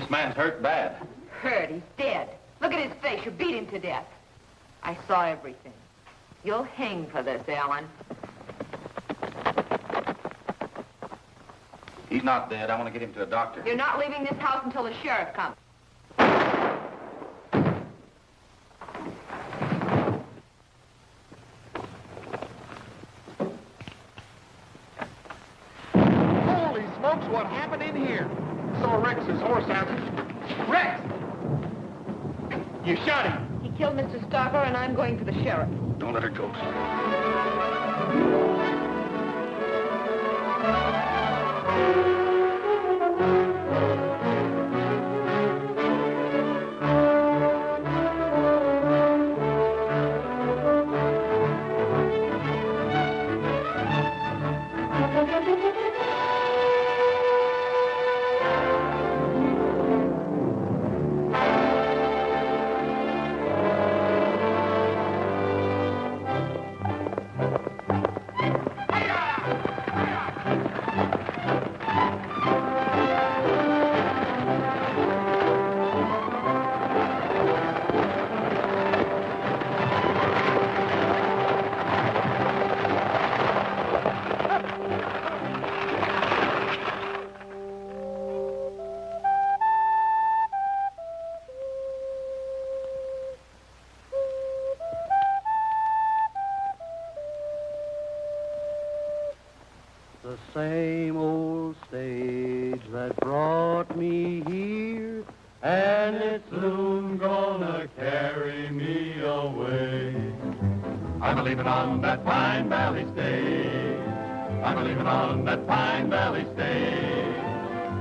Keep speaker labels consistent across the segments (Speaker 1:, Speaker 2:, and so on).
Speaker 1: This man's hurt bad.
Speaker 2: Hurt? He's dead. Look at his face. You beat him to death. I saw everything. You'll hang for this, Alan.
Speaker 1: He's not dead. I want to get him to a doctor.
Speaker 2: You're not leaving this house until the sheriff comes.
Speaker 3: Holy smokes, what happened in here? Saw Rex's horse out. Rex! You shot him.
Speaker 2: He killed Mr. Stopper, and I'm going for the sheriff.
Speaker 1: Don't let her go.
Speaker 4: The same old stage that brought me here, and it's soon gonna carry me away.
Speaker 5: I'm a-leaving on that Pine Valley stage. I'm a-leaving on that Pine Valley stage.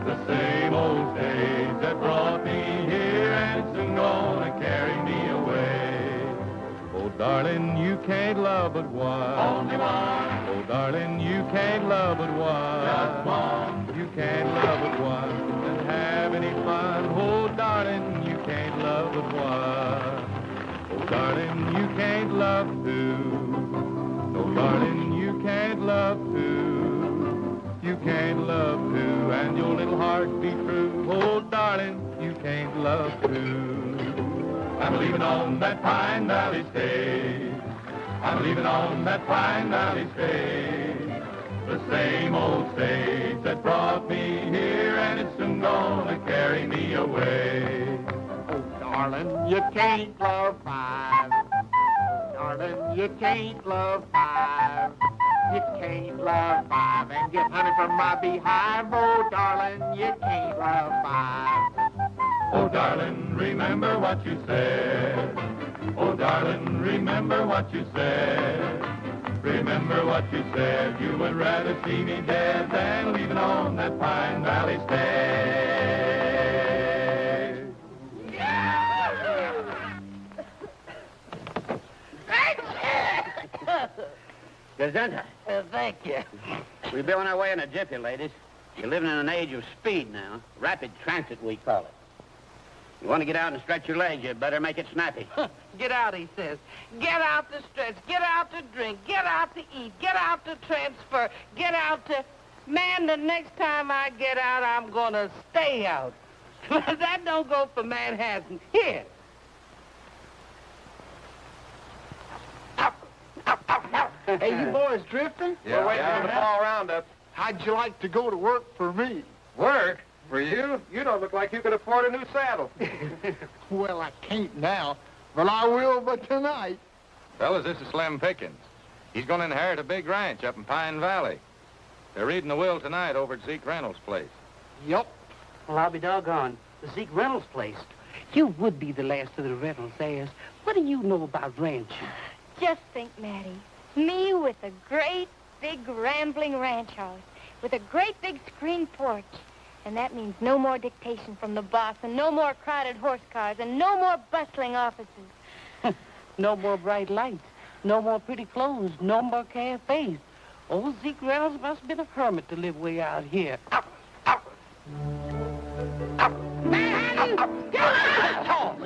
Speaker 5: The same old stage that brought me here, and it's soon gonna carry me away.
Speaker 4: Oh, darling, you can't love but one.
Speaker 5: Only one.
Speaker 4: Oh, darling, you can't love but one.
Speaker 5: Just one.
Speaker 4: You can't love but one and have any fun. Oh, darling, you can't love but one. Oh, darling, you can't love two. Oh, darling, you can't love two. You can't love two, and your little heart be true. Oh, darling, you can't love two.
Speaker 5: I'm leaving on that Pine Valley stage. I'm leaving on that Pine Valley stage. The same old stage that brought me here, and it's soon gonna carry me away.
Speaker 3: Oh, darling, you can't love five. Darling, you can't love five. You can't love five and get honey from my beehive. Oh, darling, you can't love five.
Speaker 5: Oh, darling, remember what you said. Oh, darling, remember what you said. Remember what you said. You would rather see me dead than leaving on that Pine Valley stage.
Speaker 6: Gesundheit.
Speaker 7: Thank you.
Speaker 6: We'll be on our way in a jiffy, ladies. You're living in an age of speed now. Rapid transit, we call it. You want to get out and stretch your legs, you better make it snappy.
Speaker 7: Get out, he says. Get out to stretch. Get out to drink. Get out to eat. Get out to transfer. Get out to... Man, the next time I get out, I'm going to stay out. That don't go for Manhattan. Here.
Speaker 3: Hey, you boys drifting?
Speaker 1: Yeah, we're waiting for the fall roundup.
Speaker 3: How'd you like to go to work for me?
Speaker 1: Work? For you? You don't look like you could afford a new saddle.
Speaker 3: Well, I can't now, but I will by tonight.
Speaker 1: Fellas, this is Slim Pickens. He's going to inherit a big ranch up in Pine Valley. They're reading the will tonight over at Zeke Reynolds' place.
Speaker 3: Yup.
Speaker 6: Well, I'll be doggone. The Zeke Reynolds place.
Speaker 7: You would be the last of the Reynolds heirs. What do you know about ranching?
Speaker 8: Just think, Mattie, me with a great, big, rambling ranch house, with a great, big screen porch. And that means no more dictation from the boss, and no more crowded horse cars, and no more bustling offices.
Speaker 7: No more bright lights. No more pretty clothes. No more cafes. Old Zeke Reynolds must have been a hermit to live way out here. Manhattan! Get out!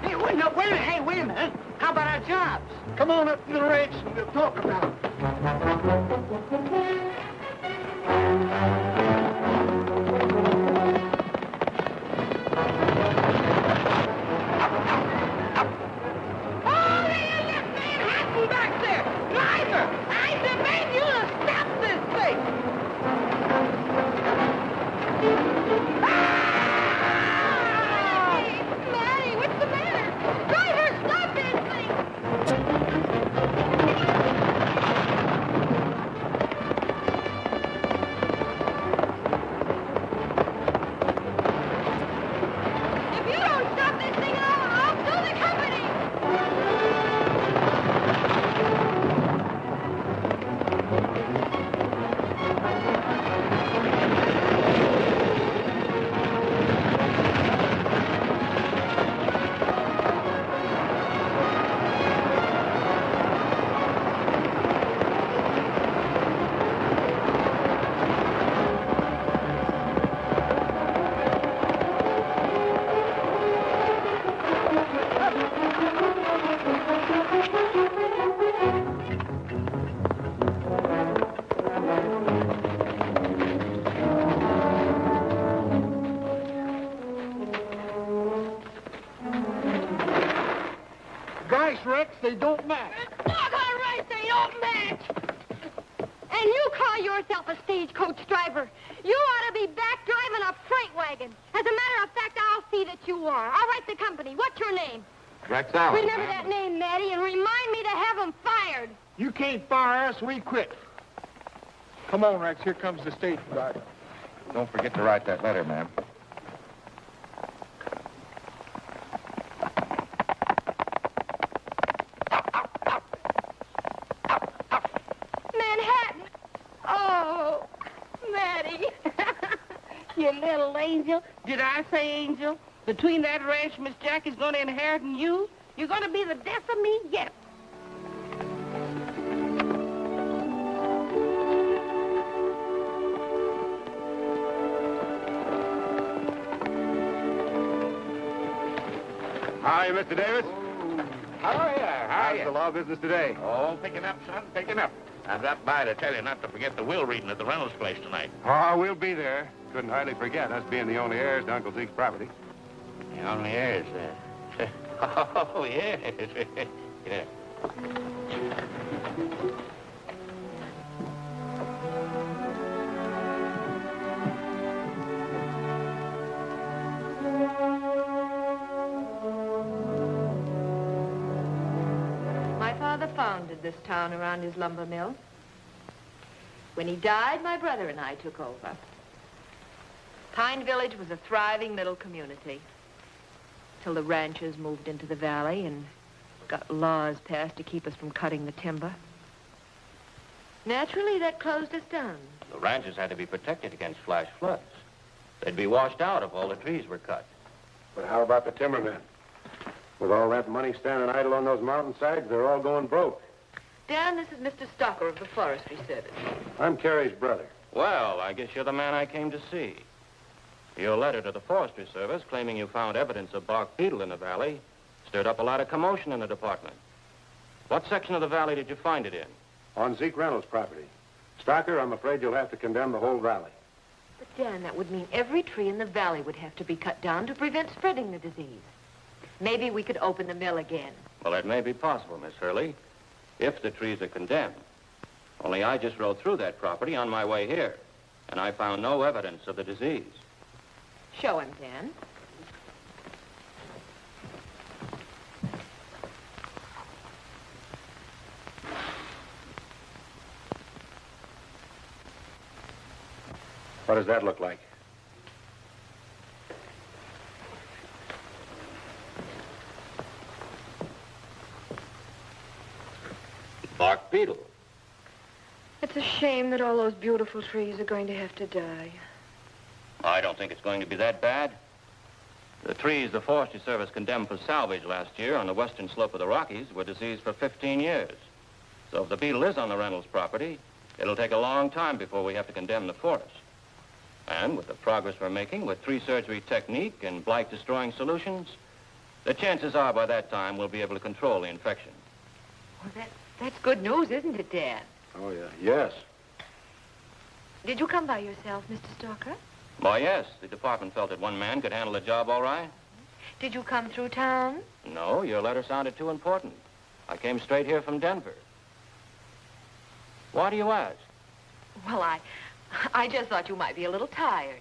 Speaker 3: Hey, wait a minute. Come on up to the ranch and we'll talk about it. Rex, they don't match.
Speaker 8: Doggone right, they don't match. And you call yourself a stagecoach driver. You ought to be back driving a freight wagon. As a matter of fact, I'll see that you are. I'll write the company. What's your name?
Speaker 1: Rex Allen.
Speaker 8: Remember that name, Maddie, and remind me to have him fired.
Speaker 3: You can't fire us, we quit. Come on, Rex, here comes the stage driver.
Speaker 1: Don't forget to write that letter, ma'am.
Speaker 8: Manhattan. Oh, Maddie.
Speaker 7: You little angel. Did I say angel? Between that ranch Miss Jackie's going to inherit and you, you're going to be the death of me yet.
Speaker 1: Hi, Mr. Davis.
Speaker 6: How are you?
Speaker 1: How's the law business today?
Speaker 6: Oh, picking up, son, picking up. I dropped by to tell you not to forget the will reading at the Reynolds place tonight.
Speaker 1: Oh, we'll be there. Couldn't hardly forget us being the only heirs to Uncle Zeke's property.
Speaker 6: The only heirs, Oh, yes. Yeah.
Speaker 2: My father founded this town around his lumber mill. When he died, my brother and I took over. Pine Village was a thriving little community till the ranchers moved into the valley and got laws passed to keep us from cutting the timber. Naturally, that closed us down.
Speaker 6: The ranches had to be protected against flash floods. They'd be washed out if all the trees were cut.
Speaker 1: But how about the timbermen? With all that money standing idle on those mountainsides, they're all going broke.
Speaker 2: Dan, this is Mr. Stocker of the Forestry Service.
Speaker 1: I'm Carrie's brother.
Speaker 9: Well, I guess you're the man I came to see. Your letter to the Forestry Service claiming you found evidence of bark beetle in the valley stirred up a lot of commotion in the department. What section of the valley did you find it in?
Speaker 1: On Zeke Reynolds' property. Stocker, I'm afraid you'll have to condemn the whole valley.
Speaker 2: But, Dan, that would mean every tree in the valley would have to be cut down to prevent spreading the disease. Maybe we could open the mill again.
Speaker 9: Well, that may be possible, Miss Hurley, if the trees are condemned. Only I just rode through that property on my way here, and I found no evidence of the disease.
Speaker 2: Show him, Dan.
Speaker 1: What does that look like?
Speaker 9: Bark beetle.
Speaker 2: It's a shame that all those beautiful trees are going to have to die.
Speaker 9: I don't think it's going to be that bad. The trees the Forestry Service condemned for salvage last year on the western slope of the Rockies were diseased for 15 years. So if the beetle is on the Reynolds property, it'll take a long time before we have to condemn the forest. And with the progress we're making with tree surgery technique and blight-destroying solutions, the chances are by that time we'll be able to control the infection.
Speaker 2: That's good news, isn't it, Dan?
Speaker 10: Oh, yeah. Yes.
Speaker 2: Did you come by yourself, Mr. Stalker?
Speaker 9: Why, yes. The department felt that one man could handle the job all right.
Speaker 2: Did you come through town?
Speaker 9: No, your letter sounded too important. I came straight here from Denver. Why do you ask?
Speaker 2: Well, I just thought you might be a little tired.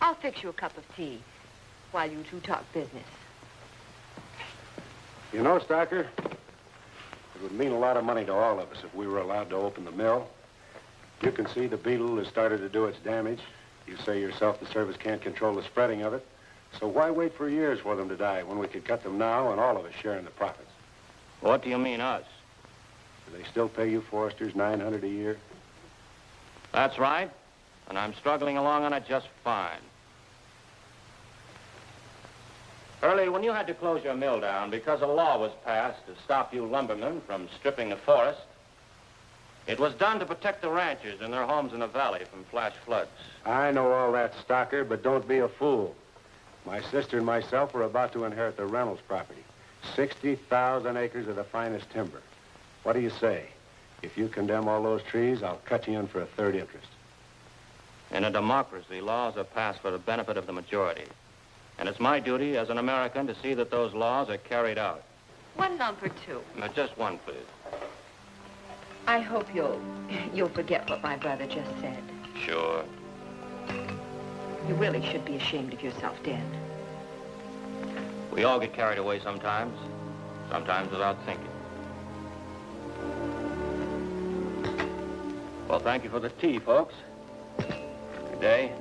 Speaker 2: I'll fix you a cup of tea while you two talk business.
Speaker 10: You know, Stalker, it would mean a lot of money to all of us if we were allowed to open the mill. You can see the beetle has started to do its damage. You say yourself the service can't control the spreading of it. So why wait for years for them to die when we could cut them now and all of us share in the profits?
Speaker 9: What do you mean, us?
Speaker 10: Do they still pay you foresters $900 a year?
Speaker 9: That's right. And I'm struggling along on it just fine. Early, when you had to close your mill down because a law was passed to stop you lumbermen from stripping the forest, it was done to protect the ranchers and their homes in the valley from flash floods.
Speaker 10: I know all that, Stalker, but don't be a fool. My sister and myself were about to inherit the Reynolds property. 60,000 acres of the finest timber. What do you say? If you condemn all those trees, I'll cut you in for a third interest.
Speaker 9: In a democracy, laws are passed for the benefit of the majority. And it's my duty as an American to see that those laws are carried out.
Speaker 2: One lump or two.
Speaker 9: Just one, please.
Speaker 2: I hope you'll forget what my brother just said.
Speaker 9: Sure.
Speaker 2: You really should be ashamed of yourself, Dan.
Speaker 9: We all get carried away sometimes without thinking. Well, thank you for the tea, folks. Good day.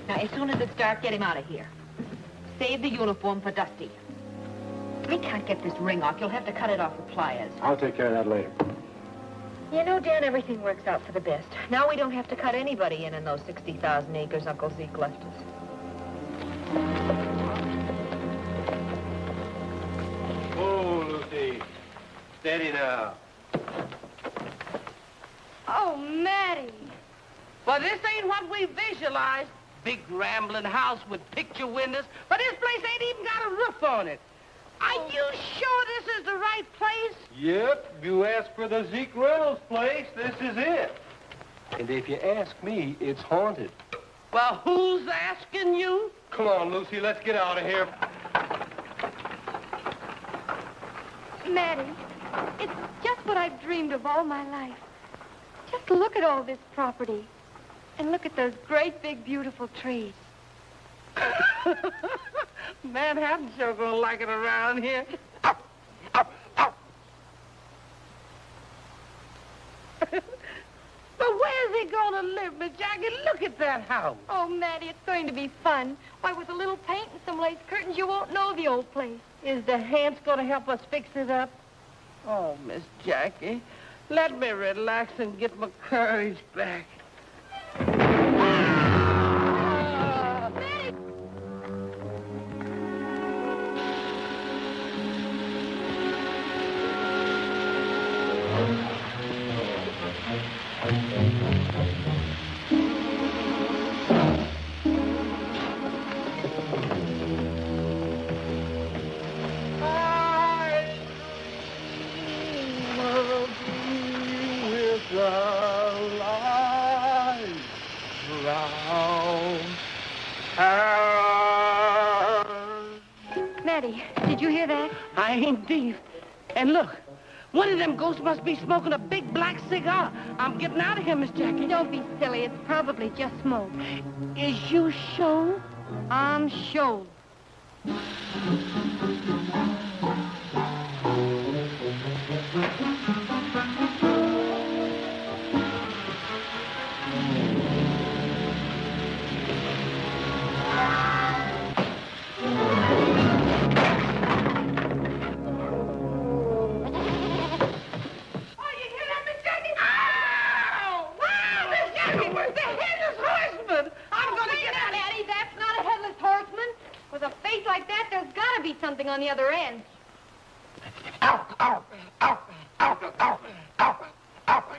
Speaker 2: As soon as it's dark, get him out of here. Save the uniform for Dusty. I can't get this ring off. You'll have to cut it off with pliers.
Speaker 10: I'll take care of that later.
Speaker 2: You know, Dan, everything works out for the best. Now we don't have to cut anybody in those 60,000 acres Uncle Zeke left us.
Speaker 3: Oh, Lucy. Steady now.
Speaker 7: Oh, Matty. Well, this ain't what we visualized. Big rambling house with picture windows, but this place ain't even got a roof on it. Are you sure this is the right place?
Speaker 3: Yep, you asked for the Zeke Reynolds place. This is it. And if you ask me, it's haunted.
Speaker 7: Well, who's asking you?
Speaker 3: Come on, Lucy, let's get out of here.
Speaker 8: Matty, it's just what I've dreamed of all my life. Just look at all this property. And look at those great, big, beautiful trees.
Speaker 7: Manhattan sure gonna like it around here. But where's he gonna live, Miss Jackie? Look at that house.
Speaker 8: Oh, Matty, it's going to be fun. Why, with a little paint and some lace curtains, you won't know the old place.
Speaker 7: Is the Hans gonna help us fix it up? Oh, Miss Jackie, let me relax and get my courage back.
Speaker 8: Matty, did you hear that?
Speaker 7: I ain't deaf. And look, one of them ghosts must be smoking a big black cigar. I'm getting out of here, Miss Jackie.
Speaker 8: Don't be silly. It's probably just smoke.
Speaker 7: Is you sure?
Speaker 8: I'm sure. be something on the other end.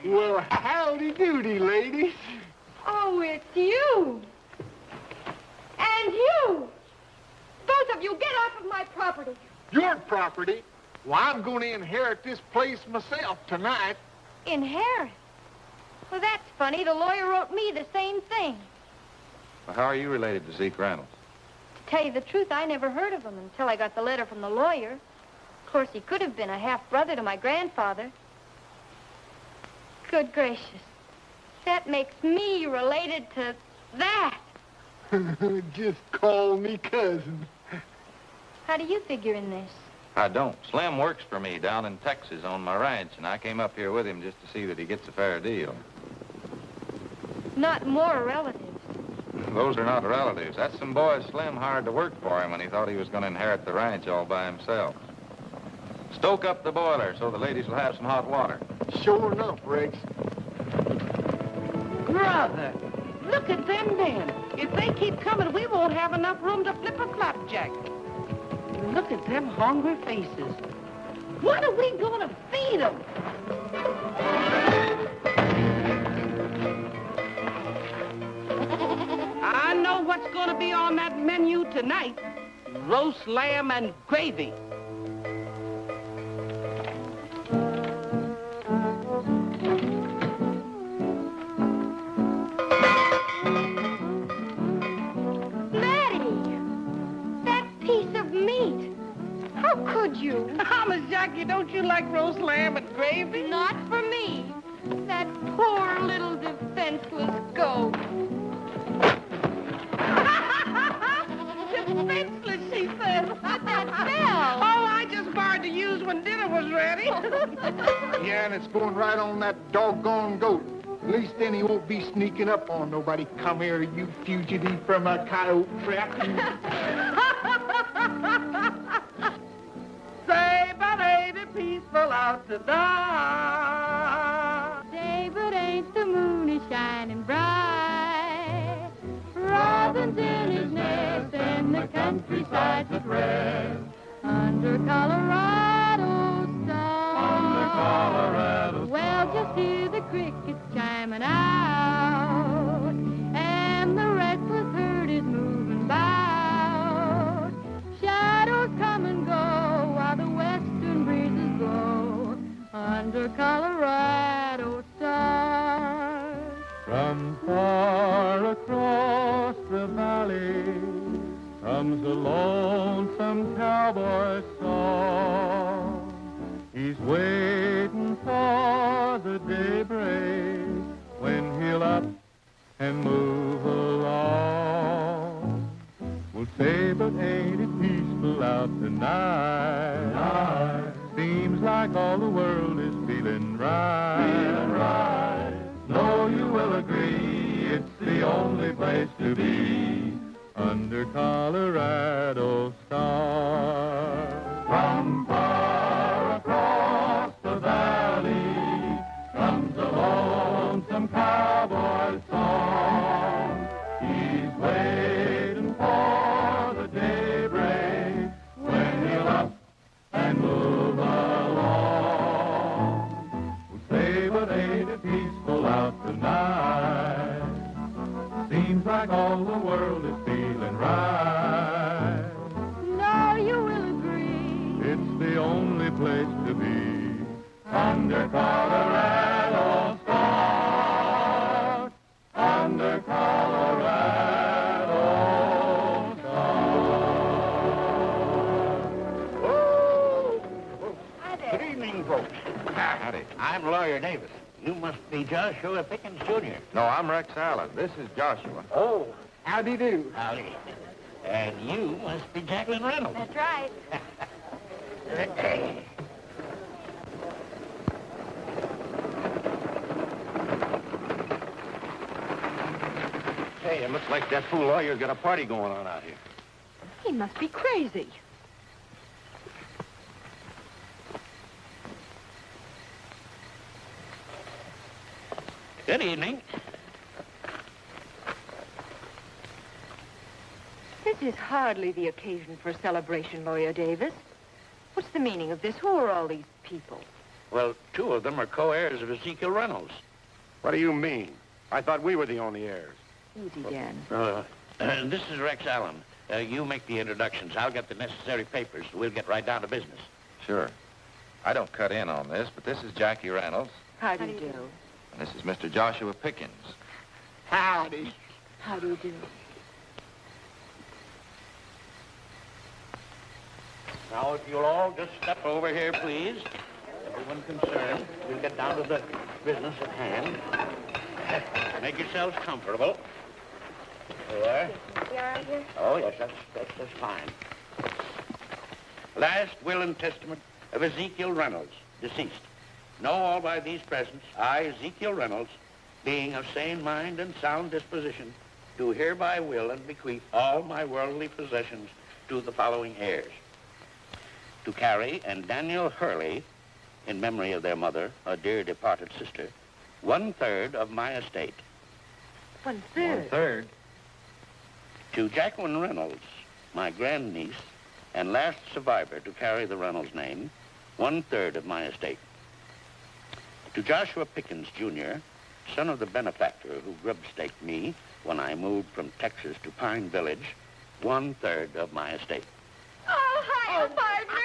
Speaker 3: Well, howdy doody, ladies.
Speaker 8: Oh, it's you. And you. Both of you, get off of my property.
Speaker 3: Your property? Well, I'm going to inherit this place myself tonight.
Speaker 8: Inherit? Well, that's funny. The lawyer wrote me the same thing.
Speaker 1: Well, how are you related to Zeke Reynolds?
Speaker 8: To tell you the truth, I never heard of him until I got the letter from the lawyer. Of course, he could have been a half-brother to my grandfather. Good gracious. That makes me related to that.
Speaker 3: Just call me cousin.
Speaker 8: How do you figure in this?
Speaker 1: I don't. Slim works for me down in Texas on my ranch, and I came up here with him just to see that he gets a fair deal.
Speaker 8: Not more relatives.
Speaker 1: Those are not relatives. That's some boys Slim hired to work for him when he thought he was going to inherit the ranch all by himself. Stoke up the boiler so the ladies will have some hot water.
Speaker 3: Sure enough, Rex.
Speaker 7: Brother, look at them then. If they keep coming, we won't have enough room to flip a flapjack. Look at them hungry faces. What are we going to feed them? I know what's going to be on that menu tonight. Roast lamb and gravy.
Speaker 8: You.
Speaker 7: Thomas Jackie, don't you like roast lamb and gravy?
Speaker 8: Not for me. That poor little defenseless goat.
Speaker 7: Defenseless, she says.
Speaker 8: That bell.
Speaker 7: Oh, I just borrowed to use when dinner was ready.
Speaker 3: Yeah, and it's going right on that doggone goat. At least then he won't be sneaking up on nobody. Come here, you fugitive from a coyote trap.
Speaker 7: Say, but ain't it peaceful out tonight?
Speaker 8: Say, but ain't the moon is shining bright? Robin's in his nest and the countryside's at rest. Under Colorado stars.
Speaker 4: Under Colorado stars.
Speaker 8: Well, just hear the crickets chiming out, and the restless herd is moving about. Shadows come and go while the western breezes blow under Colorado stars.
Speaker 4: From far across the valley comes a lonesome cowboy song. He's waiting for the daybreak when he'll up and move along. We'll say, but ain't it peaceful out tonight? Seems like all the world is feeling right. Feeling right. No, you will agree, it's the only place to be under Colorado stars. From far across the valley comes a lonesome cowboy song. He's waiting for the daybreak when he'll up and move along. We'll say, but ain't it peaceful out tonight? Seems like all the world is feeling right.
Speaker 8: No, you will agree.
Speaker 4: It's the only place to be under Colorado stars. Under Colorado stars.
Speaker 6: Hi there. Good evening, folks.
Speaker 1: Howdy.
Speaker 6: I'm Lawyer Davis. You must be Joshua Pickens, Jr.
Speaker 1: No, I'm Rex Allen. This is Joshua.
Speaker 6: Oh,
Speaker 3: Howdy do.
Speaker 6: howdy. And you must be Jacqueline Reynolds.
Speaker 8: That's right.
Speaker 10: Hey, it looks like that fool lawyer's got a party going on out here.
Speaker 2: He must be crazy.
Speaker 6: Good evening.
Speaker 2: Is This is hardly the occasion for celebration, Lawyer Davis. What's the meaning of this? Who are all these people?
Speaker 6: Well, 2 of them are co-heirs of Ezekiel Reynolds.
Speaker 10: What do you mean? I thought we were the only heirs.
Speaker 2: Easy, Dan.
Speaker 6: This is Rex Allen. You make the introductions. I'll get the necessary papers. We'll get right down to business.
Speaker 1: Sure. I don't cut in on this, but this is Jackie Reynolds.
Speaker 2: How do you do?
Speaker 1: And this is Mr. Joshua Pickens.
Speaker 7: Howdy.
Speaker 2: How do you do?
Speaker 6: Now, if you'll all just step over here, please. Everyone concerned. We'll get down to the business at hand. Make yourselves comfortable. There. Oh, yes, that's fine. Last will and testament of Ezekiel Reynolds, deceased. Know all by these presents, I, Ezekiel Reynolds, being of sane mind and sound disposition, do hereby will and bequeath all my worldly possessions to the following heirs. To Carrie and Daniel Hurley, in memory of their mother, a dear departed sister, 1/3 of my estate.
Speaker 2: 1/3?
Speaker 1: 1/3?
Speaker 6: To Jacqueline Reynolds, my grandniece, and last survivor to carry the Reynolds name, 1/3 of my estate. To Joshua Pickens, Jr., son of the benefactor who grub-staked me when I moved from Texas to Pine Village, 1/3 of my estate.
Speaker 2: Oh, hi, partner!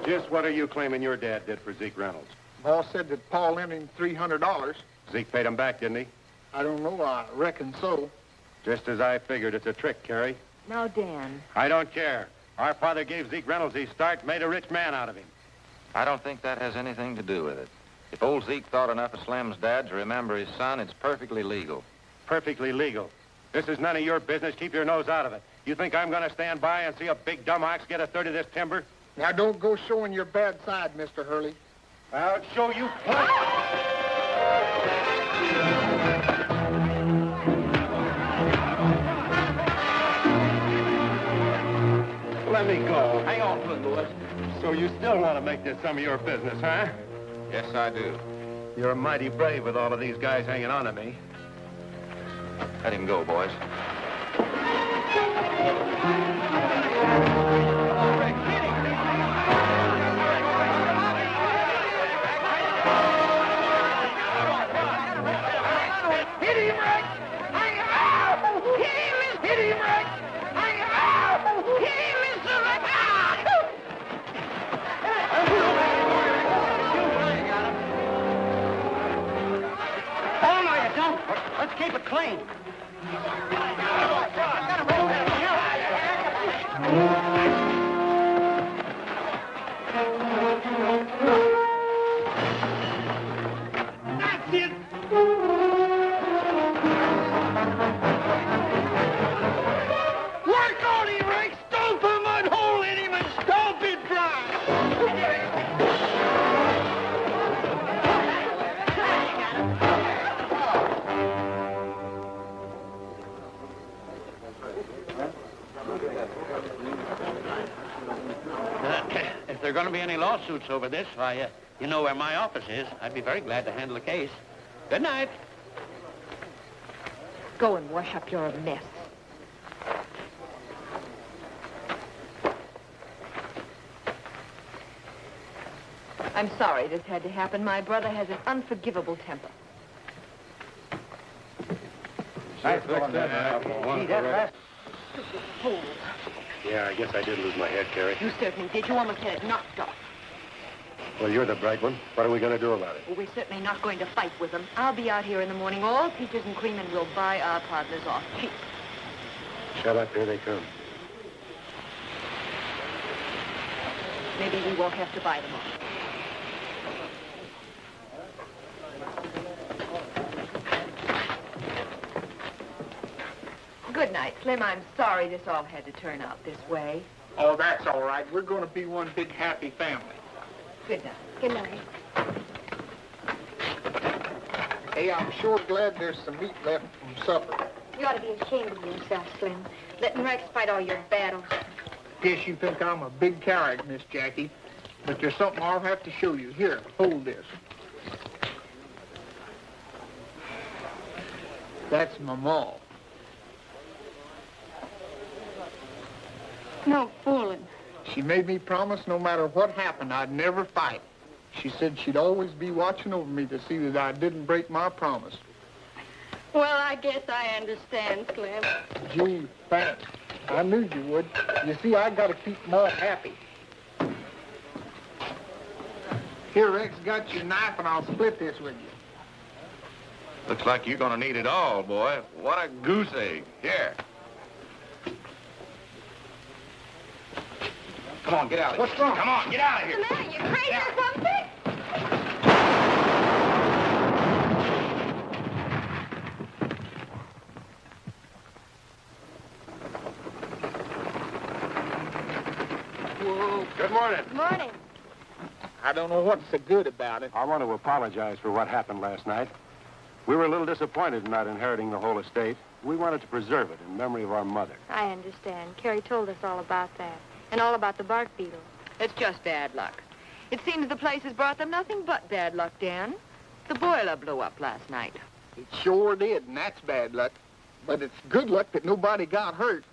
Speaker 10: Just what are you claiming your dad did for Zeke Reynolds?
Speaker 3: Boss said that Paul lent him $300.
Speaker 10: Zeke paid him back, didn't he?
Speaker 3: I don't know. I reckon so.
Speaker 10: Just as I figured. It's a trick, Carrie.
Speaker 2: Now, Dan.
Speaker 10: I don't care. Our father gave Zeke Reynolds his start, made a rich man out of him.
Speaker 1: I don't think that has anything to do with it. If old Zeke thought enough of Slim's dad to remember his son, it's perfectly legal.
Speaker 10: Perfectly legal. This is none of your business. Keep your nose out of it. You think I'm going to stand by and see a big dumb ox get a third of this timber?
Speaker 3: Now, don't go showing your bad side, Mr. Hurley.
Speaker 10: I'll show you. Let me go.
Speaker 6: Hang on, Louis.
Speaker 10: So you still want to make this some of your business, huh?
Speaker 1: Yes, I do.
Speaker 10: You're mighty brave with all of these guys hanging on to me.
Speaker 1: Let him go, boys.
Speaker 7: Hit him, Rex! Hang him out! Hit him, Rex! Hang him out! Hit him, Mr. Rex!
Speaker 6: Oh, no, you don't. Let's keep it clean.
Speaker 7: That's it! Work on him, Rex! Stomp a mud hole in him and stomp it dry!
Speaker 6: If there are going to be any lawsuits over this, why, you know where my office is. I'd be very glad to handle the case. Good night.
Speaker 2: Go and wash up your mess. I'm sorry this had to happen. My brother has an unforgivable temper.
Speaker 10: Nice going there.
Speaker 2: Fool.
Speaker 10: Yeah, I guess I did lose my head, Carrie.
Speaker 2: You certainly did. You almost had it knocked off.
Speaker 10: Well, you're the bright one. What are we going to do about it?
Speaker 2: Well, we're certainly not going to fight with them. I'll be out here in the morning, all peaches and cream, and we'll buy our partners off cheap.
Speaker 10: Shut up. Here they come.
Speaker 2: Maybe we won't have to buy them off. Good night, Slim. I'm sorry this all had to turn out this way.
Speaker 3: Oh, that's all right. We're going to be one big happy family.
Speaker 2: Good night.
Speaker 8: Good night.
Speaker 3: Hey, I'm sure glad there's some meat left from supper.
Speaker 8: You ought to be ashamed of yourself, Slim. Letting Rex fight all your battles.
Speaker 3: Guess you think I'm a big coward, Miss Jackie. But there's something I'll have to show you. Here, hold this. That's my ma.
Speaker 8: No fooling.
Speaker 3: She made me promise no matter what happened, I'd never fight. She said she'd always be watching over me to see that I didn't break my promise.
Speaker 8: Well, I guess I understand, Slim.
Speaker 3: Gee, thanks. I knew you would. You see, I got to keep them all happy. Here, Rex, got your knife, and I'll split this with you.
Speaker 1: Looks like you're gonna need it all, boy. What a goose egg. Here. Come on, get out of here.
Speaker 3: What's wrong?
Speaker 1: Come on, get out of here.
Speaker 8: What's the matter? You crazy or something?
Speaker 3: Whoa.
Speaker 10: Good morning.
Speaker 8: Morning.
Speaker 3: I don't know what's so good about it.
Speaker 10: I want to apologize for what happened last night. We were a little disappointed in not inheriting the whole estate. We wanted to preserve it in memory of our mother.
Speaker 8: I understand. Carrie told us all about that. And all about the bark beetle.
Speaker 2: It's just bad luck. It seems the place has brought them nothing but bad luck, Dan. The boiler blew up last night.
Speaker 3: It sure did, and that's bad luck. But it's good luck that nobody got hurt.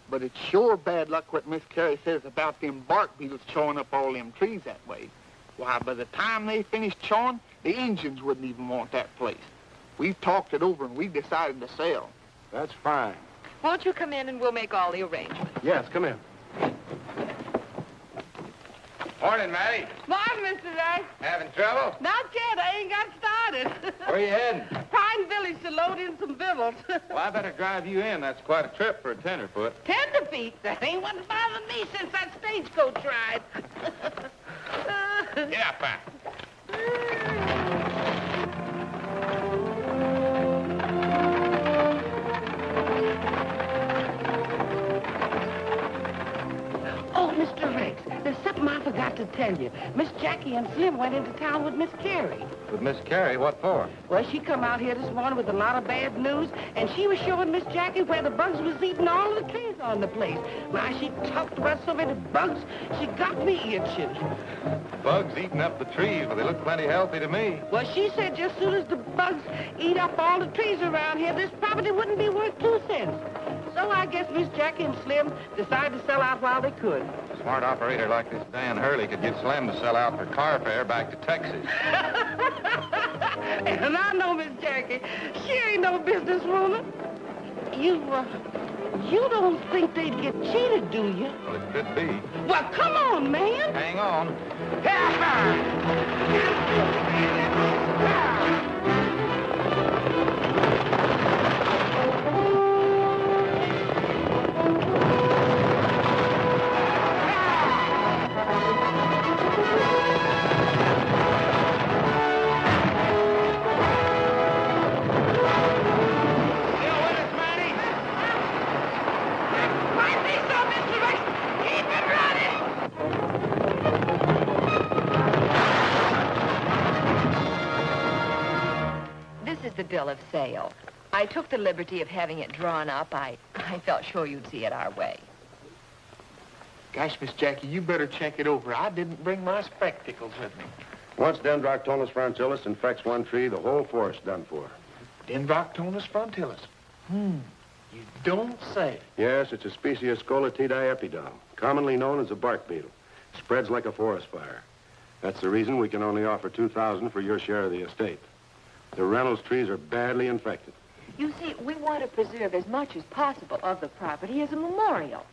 Speaker 3: But it's sure bad luck what Miss Carrie says about them bark beetles chawing up all them trees that way. Why, by the time they finished chawing, the Indians wouldn't even want that place. We've talked it over, and we've decided to sell.
Speaker 10: That's fine.
Speaker 2: Won't you come in and we'll make all the arrangements?
Speaker 10: Yes, come in.
Speaker 1: Morning, Matty.
Speaker 7: Morning, Mr. Ray.
Speaker 1: Having trouble?
Speaker 7: Not yet. I ain't got started.
Speaker 1: Where you heading?
Speaker 7: Pine Village to load in some victuals.
Speaker 1: Well, I better drive you in. That's quite a trip for a tenderfoot.
Speaker 7: Tenderfeet? That ain't what bothered me since that stagecoach ride.
Speaker 1: Yeah, fine.
Speaker 7: Oh, Mr. Rex, there's something I forgot to tell you. Miss Jackie and Slim went into town with Miss Carrie.
Speaker 1: With Miss Carrie, what for?
Speaker 7: Well, she come out here this morning with a lot of bad news, and she was showing Miss Jackie where the bugs was eating all the trees on the place. My, she talked about so many bugs, she got me itching.
Speaker 1: Bugs eating up the trees, but they look plenty healthy to me.
Speaker 7: Well, she said just as soon as the bugs eat up all the trees around here, this property wouldn't be worth 2 cents. So I guess Miss Jackie and Slim decided to sell out while they could.
Speaker 1: A smart operator like this Dan Hurley could get Slim to sell out for car fare back to Texas.
Speaker 7: And I know Miss Jackie. She ain't no businesswoman. You don't think they'd get cheated, do you?
Speaker 1: Well, it could be.
Speaker 7: Well, come on, man.
Speaker 1: Hang on.
Speaker 2: The bill of sale. I took the liberty of having it drawn up. I felt sure you'd see it our way.
Speaker 3: Gosh, Miss Jackie, you better check it over. I didn't bring my spectacles with me.
Speaker 10: Once Dendroctonus frontilis infects one tree, the whole forest done for.
Speaker 3: Dendroctonus frontilis. You don't say.
Speaker 10: Yes, it's a species of Scolatidae epidom, commonly known as a bark beetle. Spreads like a forest fire. That's the reason we can only offer $2,000 for your share of the estate. The Reynolds trees are badly infected.
Speaker 2: You see, we want to preserve as much as possible of the property as a memorial.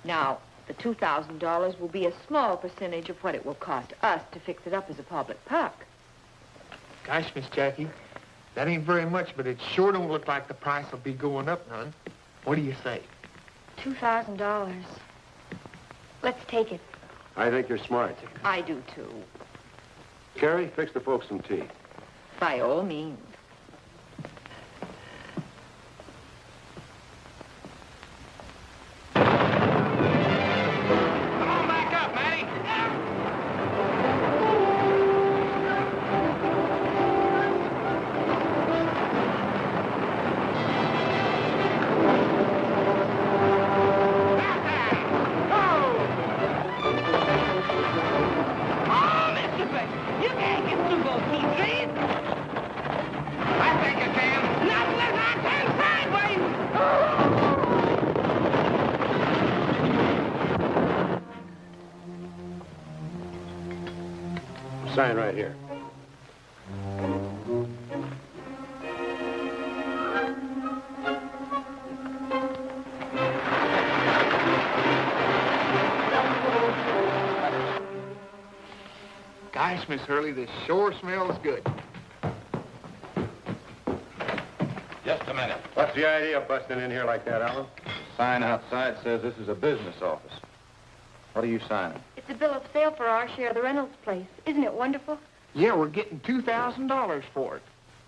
Speaker 2: Now, the $2,000 will be a small percentage of what it will cost us to fix it up as a public park.
Speaker 3: Gosh, Miss Jackie, that ain't very much, but it sure don't look like the price will be going up none. What do you say?
Speaker 8: $2,000. Let's take it.
Speaker 10: I think you're smart.
Speaker 2: I do, too.
Speaker 10: Carrie, fix the folks some tea.
Speaker 2: By all means.
Speaker 1: Come on back up, Matty.
Speaker 7: Oh, Mr. Rex, you can't get through those tea trees.
Speaker 10: Sign right here.
Speaker 3: Gosh, Miss Hurley, this sure smells good.
Speaker 1: Just a minute.
Speaker 10: What's the idea of busting in here like that, Alan?
Speaker 1: Sign outside says this is a business office. What are you signing?
Speaker 8: It's a bill of sale for our share of the Reynolds place. Isn't it wonderful?
Speaker 3: Yeah, we're getting $2,000 for it.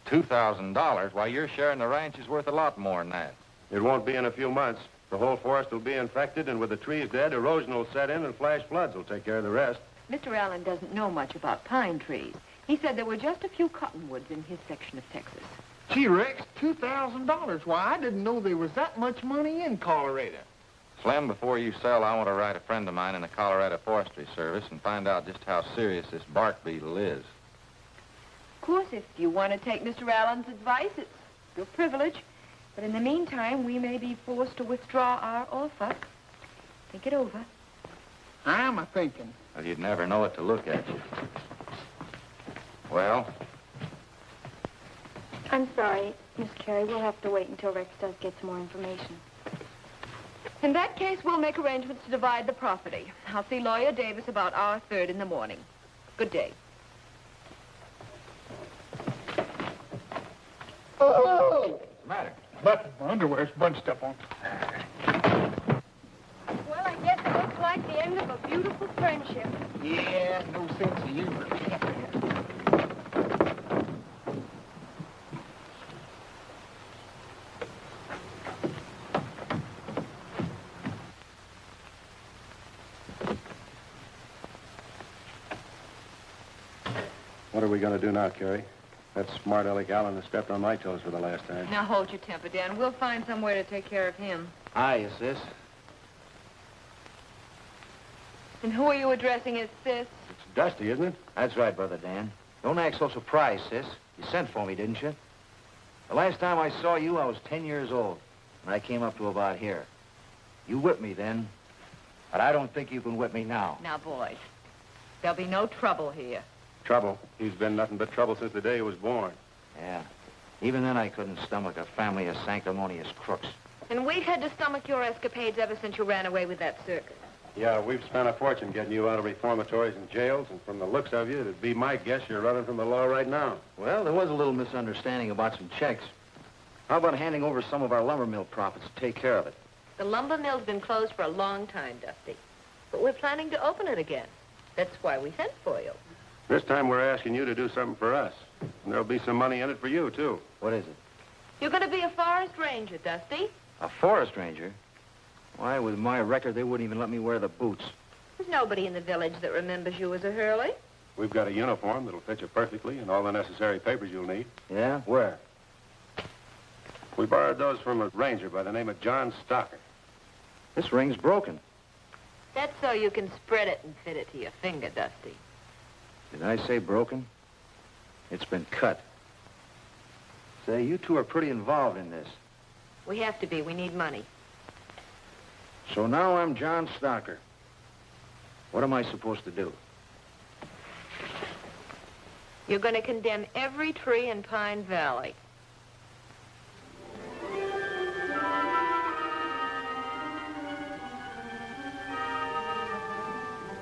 Speaker 1: $2,000? Why, your share in the ranch is worth a lot more than that.
Speaker 10: It won't be in a few months. The whole forest will be infected, and with the trees dead, erosion will set in, and flash floods will take care of the rest.
Speaker 2: Mr. Allen doesn't know much about pine trees. He said there were just a few cottonwoods in his section of Texas.
Speaker 3: Gee, Rex, $2,000. Why, I didn't know there was that much money in Colorado.
Speaker 1: Slim, before you sell, I want to write a friend of mine in the Colorado Forestry Service and find out just how serious this bark beetle is.
Speaker 2: Of course, if you want to take Mr. Allen's advice, it's your privilege. But in the meantime, we may be forced to withdraw our offer. Think it over.
Speaker 3: I'm a-thinking.
Speaker 1: Well, you'd never know it to look at you. Well?
Speaker 8: I'm sorry, Miss Carey. We'll have to wait until Rex does get some more information.
Speaker 2: In that case, we'll make arrangements to divide the property. I'll see Lawyer Davis about our third in the morning. Good day.
Speaker 3: Oh!
Speaker 1: What's the matter?
Speaker 3: But my underwear's bunched up on.
Speaker 8: Well, I guess it looks like the end of a beautiful friendship.
Speaker 3: Yeah, no sense of humor.
Speaker 10: What are we going to do now, Carrie? That smart aleck Allen has stepped on my toes for the last time.
Speaker 2: Now, hold your temper, Dan. We'll find some way to take care of him.
Speaker 11: Aye, sis.
Speaker 2: And who are you addressing as sis?
Speaker 10: It's Dusty, isn't it?
Speaker 11: That's right, Brother Dan. Don't act so surprised, sis. You sent for me, didn't you? The last time I saw you, I was 10 years old, and I came up to about here. You whipped me then, but I don't think you can whip me now.
Speaker 2: Now, boys, there'll be no trouble here.
Speaker 10: Trouble. He's been nothing but trouble since the day he was born.
Speaker 11: Yeah. Even then, I couldn't stomach a family of sanctimonious crooks.
Speaker 2: And we've had to stomach your escapades ever since you ran away with that circus.
Speaker 10: Yeah, we've spent a fortune getting you out of reformatories and jails, and from the looks of you, it'd be my guess you're running from the law right now.
Speaker 11: Well, there was a little misunderstanding about some checks. How about handing over some of our lumber mill profits to take care of it?
Speaker 2: The lumber mill's been closed for a long time, Dusty. But we're planning to open it again. That's why we sent for you.
Speaker 10: This time we're asking you to do something for us. And there'll be some money in it for you, too.
Speaker 11: What is it?
Speaker 2: You're going to be a forest ranger, Dusty.
Speaker 11: A forest ranger? Why, with my record, they wouldn't even let me wear the boots.
Speaker 2: There's nobody in the village that remembers you as a Hurley.
Speaker 10: We've got a uniform that'll fit you perfectly and all the necessary papers you'll need.
Speaker 11: Yeah? Where?
Speaker 10: We borrowed those from a ranger by the name of John Stocker.
Speaker 11: This ring's broken.
Speaker 2: That's so you can spread it and fit it to your finger, Dusty.
Speaker 11: Did I say broken? It's been cut. Say, you two are pretty involved in this.
Speaker 2: We have to be. We need money.
Speaker 11: So now I'm John Stocker. What am I supposed to do?
Speaker 2: You're going to condemn every tree in Pine Valley.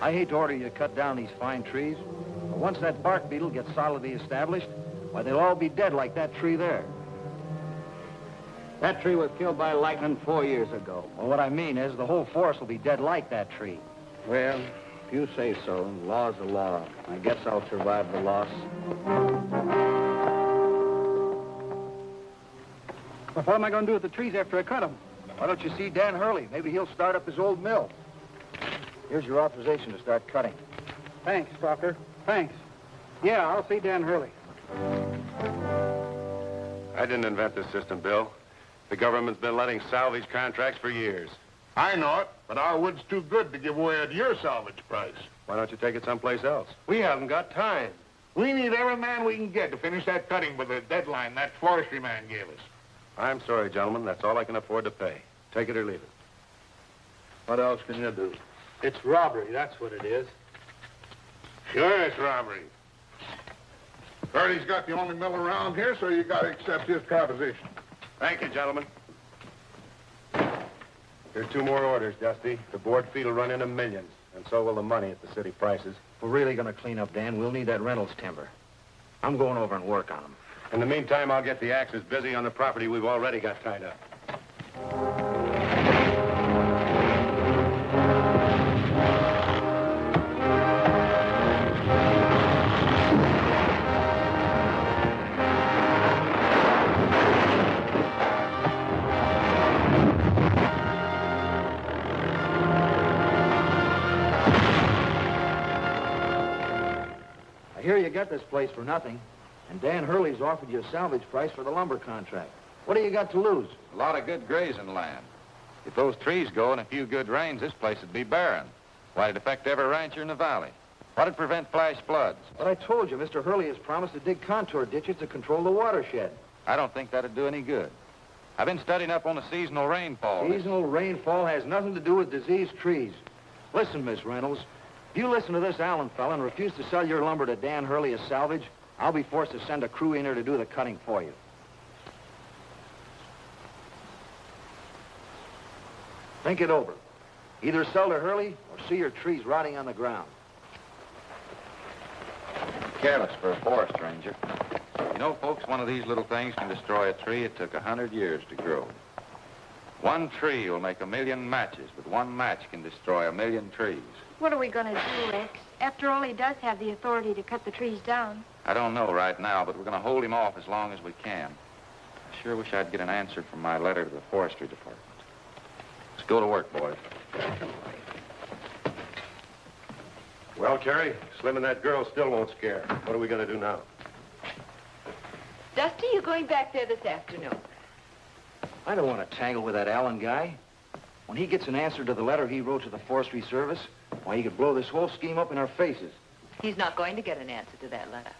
Speaker 11: I hate to order you to cut down these fine trees, but once that bark beetle gets solidly established, why, they'll all be dead like that tree there.
Speaker 6: That tree was killed by lightning 4 years ago.
Speaker 11: Well, what I mean is the whole forest will be dead like that tree.
Speaker 6: Well, if you say so, law's the law. I guess I'll survive the loss.
Speaker 11: Well, what am I going to do with the trees after I cut them? Why don't you see Dan Hurley? Maybe he'll start up his old mill. Here's your authorization to start cutting.
Speaker 3: Thanks, Stalker. Thanks. Yeah, I'll see Dan Hurley.
Speaker 10: I didn't invent this system, Bill. The government's been letting salvage contracts for years.
Speaker 3: I know it, but our wood's too good to give away at your salvage price.
Speaker 10: Why don't you take it someplace else?
Speaker 3: We haven't got time. We need every man we can get to finish that cutting by the deadline that forestry man gave us.
Speaker 10: I'm sorry, gentlemen. That's all I can afford to pay. Take it or leave it.
Speaker 3: What else can you do?
Speaker 12: It's robbery, that's what it is.
Speaker 3: Sure, it's robbery.
Speaker 12: Hurley's got the only mill around here, so you got to accept his proposition.
Speaker 10: Thank you, gentlemen. Here are 2 more orders, Dusty. The board fee will run into millions, and so will the money at the city prices.
Speaker 11: If we're really going to clean up, Dan, we'll need that Reynolds timber. I'm going over and work on them.
Speaker 10: In the meantime, I'll get the axes busy on the property we've already got tied up.
Speaker 11: I hear you got this place for nothing, and Dan Hurley's offered you a salvage price for the lumber contract. What do you got to lose?
Speaker 1: A lot of good grazing land. If those trees go and a few good rains, this place would be barren. Why, it'd affect every rancher in the valley. What'd prevent flash floods?
Speaker 11: But I told you, Mr. Hurley has promised to dig contour ditches to control the watershed.
Speaker 1: I don't think that'd do any good. I've been studying up on the seasonal rainfall.
Speaker 11: Seasonal rainfall has nothing to do with diseased trees. Listen, Miss Reynolds, if you listen to this Allen fella and refuse to sell your lumber to Dan Hurley as salvage, I'll be forced to send a crew in here to do the cutting for you. Think it over. Either sell to Hurley or see your trees rotting on the ground.
Speaker 1: Careless for a forest ranger. You know, folks, one of these little things can destroy a tree it took 100 years to grow. One tree will make 1,000,000 matches, but one match can destroy 1,000,000 trees.
Speaker 8: What are we going to do, Rex? After all, he does have the authority to cut the trees down.
Speaker 1: I don't know right now, but we're going to hold him off as long as we can. I sure wish I'd get an answer from my letter to the forestry department. Let's go to work, boys.
Speaker 10: Well, Terry, Slim and that girl still won't scare. What are we going to do now?
Speaker 2: Dusty, you're going back there this afternoon.
Speaker 11: I don't want to tangle with that Allen guy. When he gets an answer to the letter he wrote to the Forestry Service, why, he could blow this whole scheme up in our faces.
Speaker 2: He's not going to get an answer to that letter.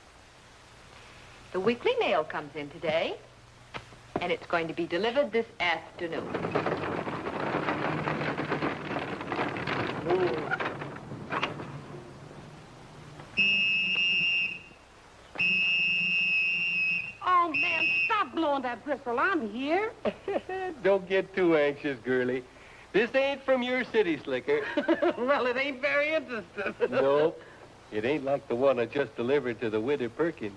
Speaker 2: The weekly mail comes in today, and it's going to be delivered this afternoon.
Speaker 7: Oh, man, stop blowing that whistle. I'm here.
Speaker 13: Don't get too anxious, girlie. This ain't from your city slicker.
Speaker 7: Well, it ain't very interesting.
Speaker 13: Nope. It ain't like the one I just delivered to the widow Perkins.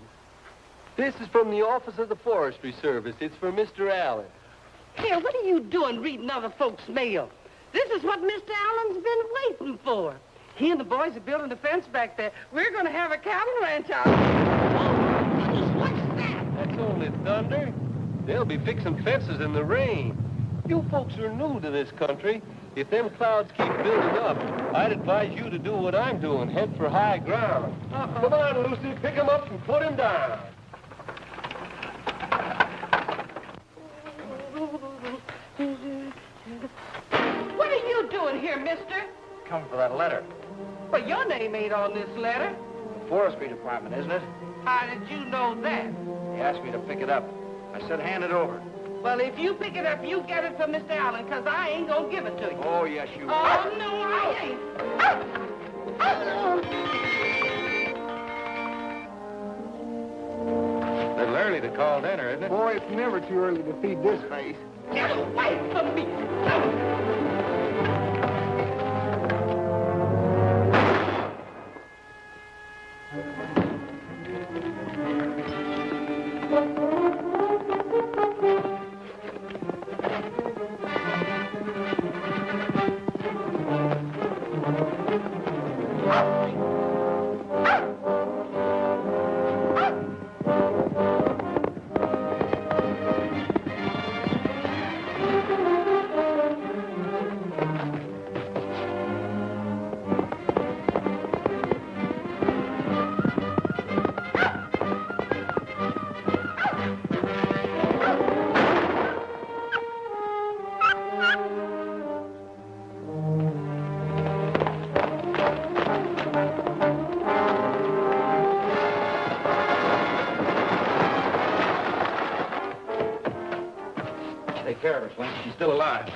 Speaker 13: This is from the office of the Forestry Service. It's for Mr. Allen.
Speaker 7: Here, what are you doing reading other folks' mail? This is what Mr. Allen's been waiting for. He and the boys are building a fence back there. We're going to have a cattle ranch out. Oh, goodness, what's that?
Speaker 13: That's only thunder. They'll be fixing fences in the rain. You folks are new to this country. If them clouds keep building up, I'd advise you to do what I'm doing, head for high ground. Come on, Lucy, pick him up and put him down.
Speaker 7: What are you doing here, mister?
Speaker 11: Coming for that letter.
Speaker 7: Well, your name ain't on this letter.
Speaker 11: The Forestry Department, isn't it?
Speaker 7: How did you know that?
Speaker 11: He asked me to pick it up. I said hand it over.
Speaker 7: Well, if you pick it up, you get it from Mr. Allen, because I ain't going to give it to you.
Speaker 11: Oh, yes, you will.
Speaker 7: Oh, no, I ain't.
Speaker 1: Little early to call dinner, isn't it?
Speaker 3: Boy, it's never too early to feed this face.
Speaker 7: Get away from me.
Speaker 11: Take care of her, Slim. She's still alive.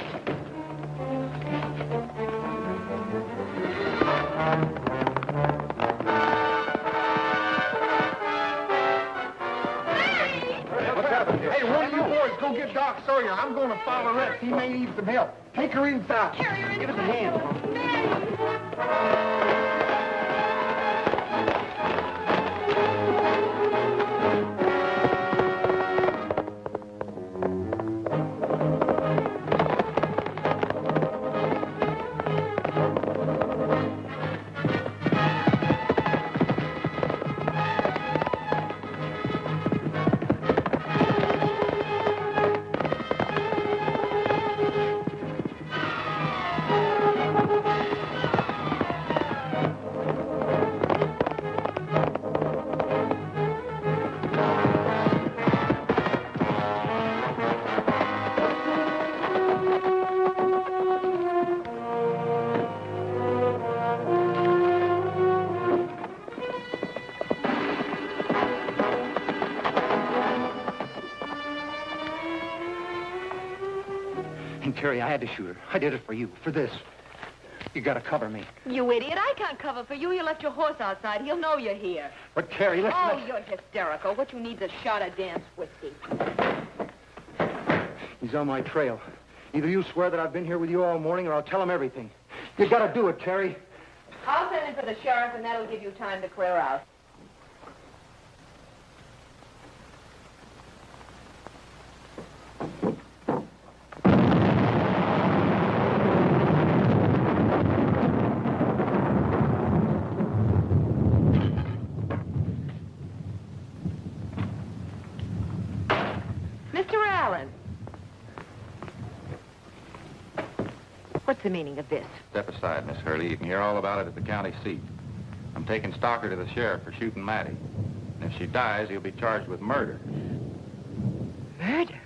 Speaker 3: Doc Sawyer. I'm going to follow Rex. He may need some help. Take her inside.
Speaker 2: Carry her in.
Speaker 3: Give us a hand.
Speaker 11: Terry, I had to shoot her. I did it for you, for this. You gotta cover me.
Speaker 2: You idiot. I can't cover for you. You left your horse outside. He'll know you're here.
Speaker 11: But, Terry, listen...
Speaker 2: Oh, you're hysterical. What you need is a shot of Dan's whiskey.
Speaker 11: He's on my trail. Either you swear that I've been here with you all morning or I'll tell him everything. You gotta do it, Terry.
Speaker 2: I'll send him for the sheriff, and that'll give you time to clear out. What's the meaning of this?
Speaker 1: Step aside, Miss Hurley. You can hear all about it at the county seat. I'm taking Stalker to the sheriff for shooting Mattie. And if she dies, he'll be charged with murder.
Speaker 2: Murder?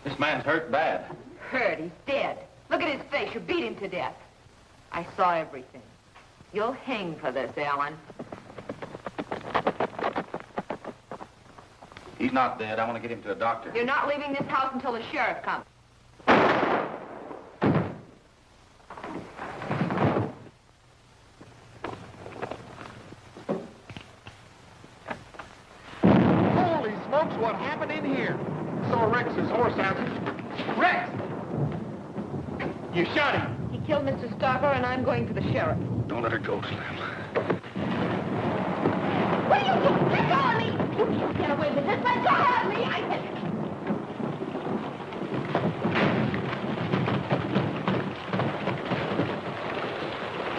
Speaker 1: This man's hurt bad.
Speaker 2: Hurt? He's dead. Look at his face. You beat him to death. I saw everything. You'll hang for this, Alan.
Speaker 1: He's not dead. I want to get him to a doctor.
Speaker 2: You're not leaving this house until the sheriff comes.
Speaker 3: Holy smokes, what happened in here? Saw Rex's horse out. Rex! You shot him.
Speaker 2: He killed Mr. Stalker, and I'm going for the sheriff.
Speaker 10: Don't let her go, Slim.
Speaker 2: What are you doing? Let go of me! You can't get away with this. Let go of me! I said...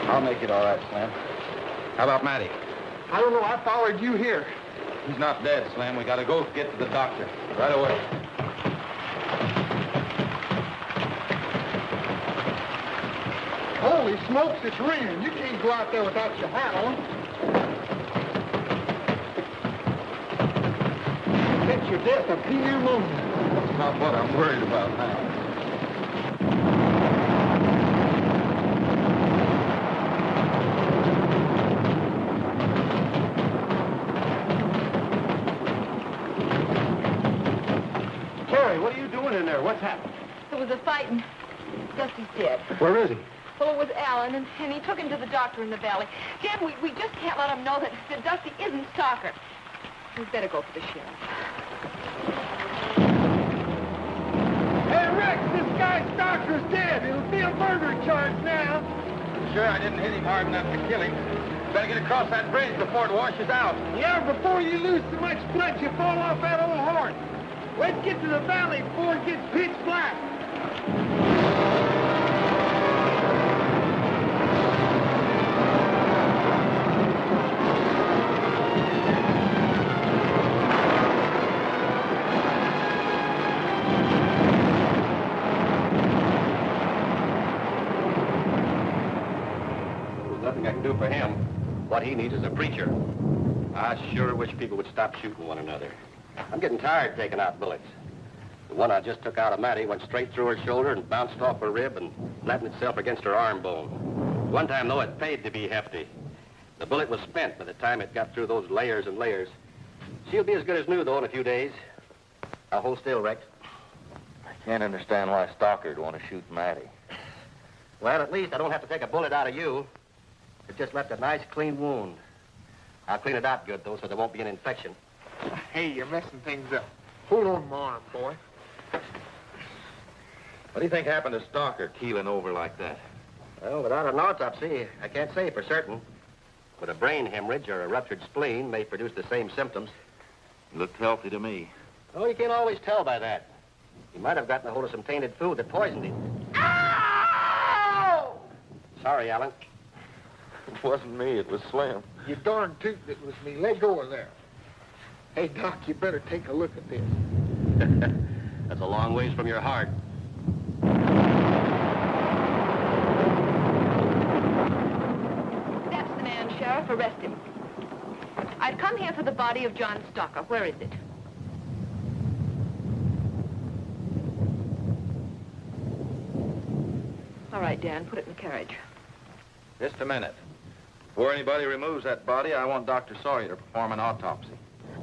Speaker 1: I'll make it all right, Slim. How about Mattie?
Speaker 3: I don't know. I followed you here.
Speaker 1: He's not dead, Slim. We gotta go get to the doctor. Right away.
Speaker 3: Holy smokes, it's raining. You can't go out there without your hat on. Catch your death of pneumonia.
Speaker 1: That's not what I'm worried about now.
Speaker 3: What's happened?
Speaker 2: There was a fight and Dusty's dead.
Speaker 3: Where is he?
Speaker 2: Well, it was Alan, and he took him to the doctor in the valley. Dan, we just can't let him know that Dusty isn't Stalker. We'd better go for the sheriff.
Speaker 3: Hey, Rex, this guy Stalker's dead. It'll be a murder charge now.
Speaker 1: Sure, I didn't hit him hard enough to kill him. Better get across that bridge before it washes out.
Speaker 3: Yeah, before you lose so much blood, you fall off that old horse. Let's get to the valley before it gets pitch black.
Speaker 6: There's nothing I can do for him. What he needs is a preacher. I sure wish people would stop shooting one another. I'm getting tired taking out bullets. The one I just took out of Mattie went straight through her shoulder and bounced off her rib and flattened itself against her arm bone. One time, though, it paid to be hefty. The bullet was spent by the time it got through those layers and layers. She'll be as good as new, though, in a few days. Now, hold still, Rex.
Speaker 11: I can't understand why Stalker'd want to shoot Mattie.
Speaker 6: Well, at least I don't have to take a bullet out of you. It just left a nice, clean wound. I'll clean it out good, though, so there won't be an infection.
Speaker 3: Hey, you're messing things up. Hold on my arm, boy.
Speaker 11: What do you think happened to Stalker keeling over like that?
Speaker 6: Well, without an autopsy, I can't say for certain. But a brain hemorrhage or a ruptured spleen may produce the same symptoms.
Speaker 11: He looked healthy to me.
Speaker 6: Oh, you can't always tell by that. He might have gotten a hold of some tainted food that poisoned him. Ow! Sorry, Alan.
Speaker 11: It wasn't me, it was Slim.
Speaker 3: You darn tooth, it was me. Let go of there. Hey, Doc, you better take a look at this.
Speaker 6: That's a long ways from your heart.
Speaker 2: That's the man, Sheriff. Arrest him. I've come here for the body of John Stalker. Where is it? All right, Dan, put it in the carriage.
Speaker 1: Just a minute. Before anybody removes that body, I want Dr. Sawyer to perform an autopsy.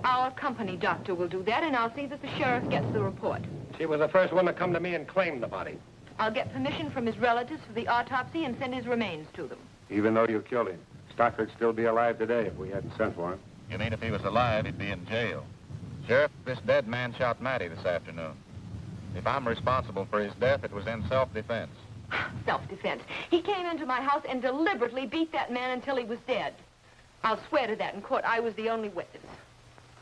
Speaker 2: Our company doctor will do that, and I'll see that the sheriff gets the report.
Speaker 3: She was the first one to come to me and claim the body.
Speaker 2: I'll get permission from his relatives for the autopsy and send his remains to them.
Speaker 10: Even though you killed him, Stalker'd still be alive today if we hadn't sent for him.
Speaker 1: You mean if he was alive, he'd be in jail? Sheriff, this dead man shot Mattie this afternoon. If I'm responsible for his death, it was in self-defense.
Speaker 2: Self-defense. He came into my house and deliberately beat that man until he was dead. I'll swear to that in court. I was the only witness.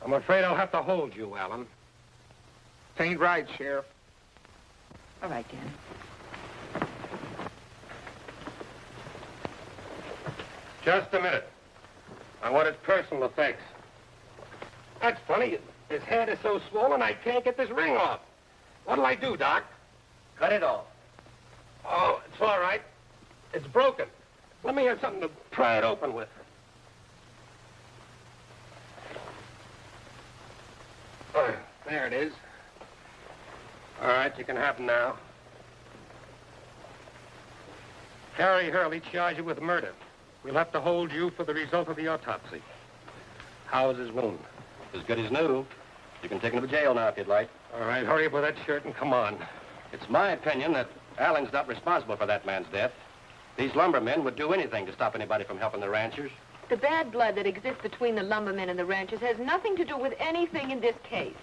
Speaker 3: I'm afraid I'll have to hold you, Alan. This ain't right, Sheriff.
Speaker 2: All right, Dan.
Speaker 3: Just a minute. I want his personal effects. That's funny. His head is so swollen I can't get this ring off. What'll I do, Doc?
Speaker 6: Cut it off.
Speaker 3: Oh, it's all right. It's broken. Let me have something to pry it open with. Oh, there it is. All right, you can have him now. Harry Hurley charged you with murder. We'll have to hold you for the result of the autopsy. How is his wound?
Speaker 6: As good as new. You can take him to jail now if you'd like.
Speaker 3: All right, hurry up with that shirt and come on.
Speaker 6: It's my opinion that Alan's not responsible for that man's death. These lumbermen would do anything to stop anybody from helping the ranchers.
Speaker 2: The bad blood that exists between the lumbermen and the ranchers has nothing to do with anything in this case.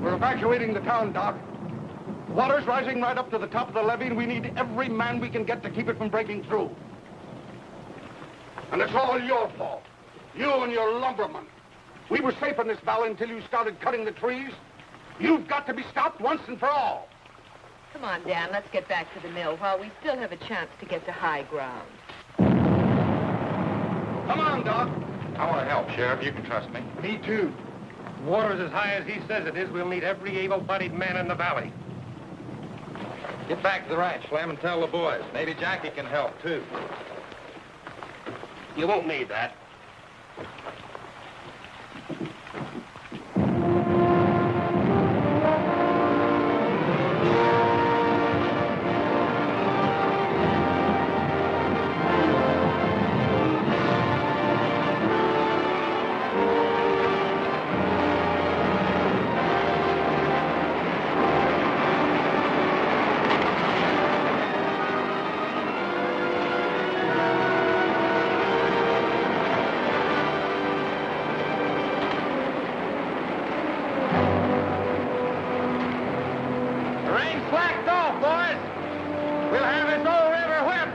Speaker 14: We're evacuating the town, Doc. Water's rising right up to the top of the levee, and we need every man we can get to keep it from breaking through. And it's all your fault. You and your lumbermen. We were safe in this valley until you started cutting the trees. You've got to be stopped once and for all.
Speaker 2: Come on, Dan, let's get back to the mill while we still have a chance to get to high ground.
Speaker 14: Come on, Doc.
Speaker 1: I want to help, Sheriff. You can trust me.
Speaker 3: Me too. Water's as high as he says it is. We'll need every able-bodied man in the valley.
Speaker 1: Get back to the ranch, Slim, and tell the boys. Maybe Jackie can help, too.
Speaker 3: You won't need that.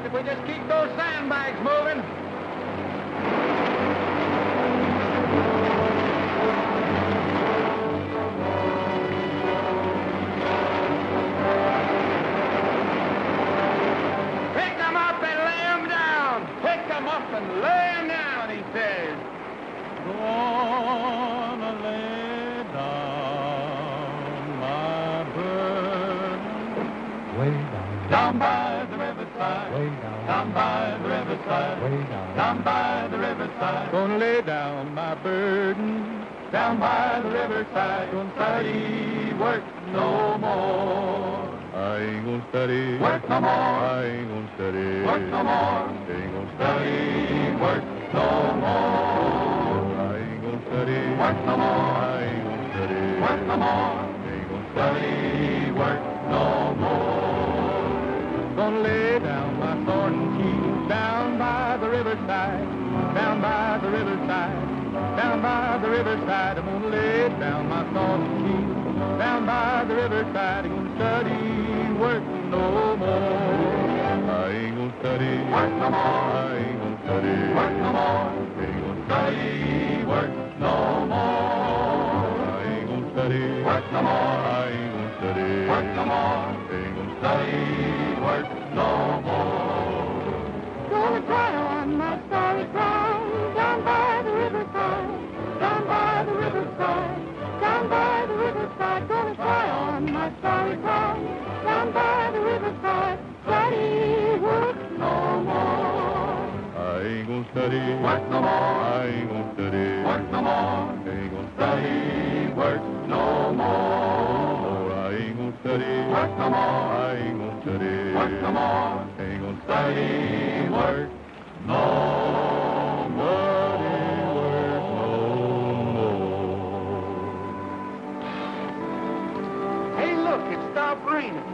Speaker 11: if we just keep those sandbags moving. Pick them up and lay them down. Pick them up and lay them down, he says.
Speaker 4: Gonna lay down my burden way down by the riverside, way down by the riverside, way down by the riverside. Gonna lay down my burden down by the riverside. Gonna study work no more. I ain't gonna study work no more. I ain't gonna study work no more. Ain't gonna study work no more. I ain't gonna study work no more. I ain't gonna study work no more. Ain't gonna study work no more. Gonna lay down my sword and shield down by the riverside, down by the riverside, down by the riverside. I'm gonna lay down my sword and shield down by the riverside. I'm gonna study work no more. I ain't gonna study work no more. I ain't gonna study work no more. Ain't gonna study work no more. I ain't gonna study work no more. I ain't gonna study work no more. Ain't gonna study work no more.
Speaker 8: Gonna cry on my sorry crown down by the riverside, down by the riverside, down by the riverside. Gonna cry on my sorry crown down by the riverside. Study work no more.
Speaker 4: I ain't gonna study work no more. I ain't gonna study work no more. Ain't gonna study work no more. I ain't gonna study work no more. I ain't gonna study work no more. Ain't gonna study work no more.
Speaker 3: Hey, look, it stopped raining.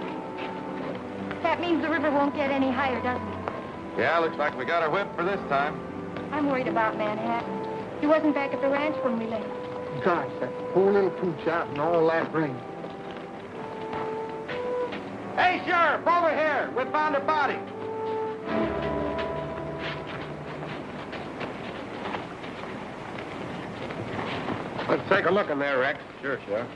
Speaker 8: That means the river won't get any higher, doesn't it?
Speaker 1: Yeah, looks like we got our whip for this time.
Speaker 8: I'm worried about Manhattan. He wasn't back at the ranch when we left.
Speaker 3: Gosh, that poor little pooch out in all that rain.
Speaker 11: Hey, Sheriff, over here. We found a body.
Speaker 14: Let's take a look in there, Rex.
Speaker 11: Sure, Sheriff.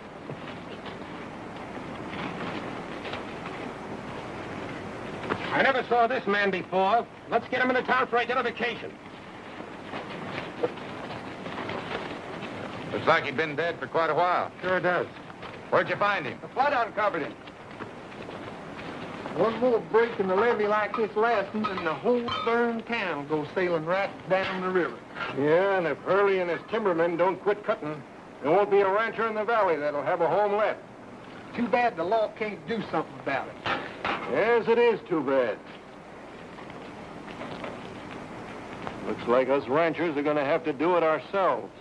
Speaker 14: I never saw this man before. Let's get him into town for identification.
Speaker 1: Looks like he'd been dead for quite a while.
Speaker 14: Sure does.
Speaker 1: Where'd you find him?
Speaker 11: The flood uncovered him.
Speaker 3: One more break in the levee like this last one, and the whole darn town goes sailing right down the river.
Speaker 14: Yeah, and if Hurley and his timbermen don't quit cutting, there won't be a rancher in the valley that'll have a home left.
Speaker 3: Too bad the law can't do something about it.
Speaker 14: Yes, it is too bad. Looks like us ranchers are going to have to do it ourselves.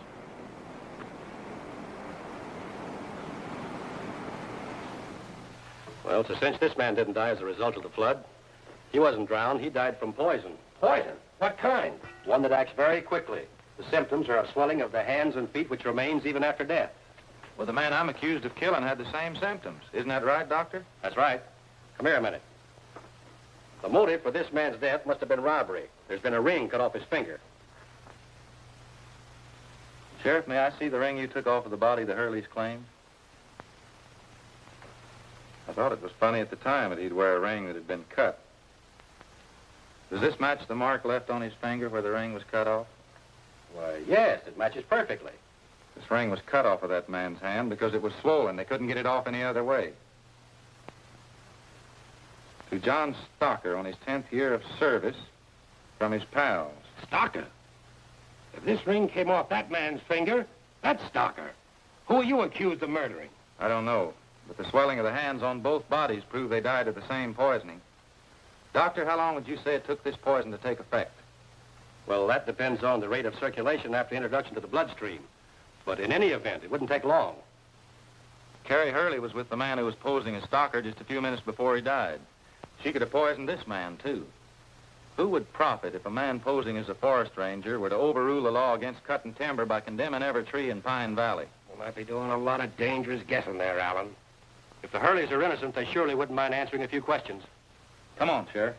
Speaker 15: Well, it's a cinch this man didn't die as a result of the flood. He wasn't drowned. He died from poison.
Speaker 14: Poison? What kind?
Speaker 15: One that acts very quickly. The symptoms are a swelling of the hands and feet, which remains even after death.
Speaker 1: Well, the man I'm accused of killing had the same symptoms. Isn't that right, Doctor?
Speaker 15: That's right. Come here a minute. The motive for this man's death must have been robbery. There's been a ring cut off his finger.
Speaker 1: Sheriff, may I see the ring you took off of the body the Hurleys claimed? I thought it was funny at the time that he'd wear a ring that had been cut. Does this match the mark left on his finger where the ring was cut off?
Speaker 15: Why, yes, it matches perfectly.
Speaker 1: This ring was cut off of that man's hand because it was swollen. They couldn't get it off any other way. To John Stocker on his 10th year of service from his pals.
Speaker 14: Stocker? If this ring came off that man's finger, that's Stocker. Who are you accused of murdering?
Speaker 1: I don't know, but the swelling of the hands on both bodies prove they died of the same poisoning. Doctor, how long would you say it took this poison to take effect?
Speaker 15: Well, that depends on the rate of circulation after introduction to the bloodstream. But in any event, it wouldn't take long.
Speaker 1: Carrie Hurley was with the man who was posing as Stocker just a few minutes before he died. She could have poisoned this man, too. Who would profit if a man posing as a forest ranger were to overrule the law against cutting timber by condemning every tree in Pine Valley?
Speaker 14: Well, I'd be doing a lot of dangerous guessing there, Alan.
Speaker 15: If the Hurleys are innocent, they surely wouldn't mind answering a few questions.
Speaker 1: Come on, Sheriff.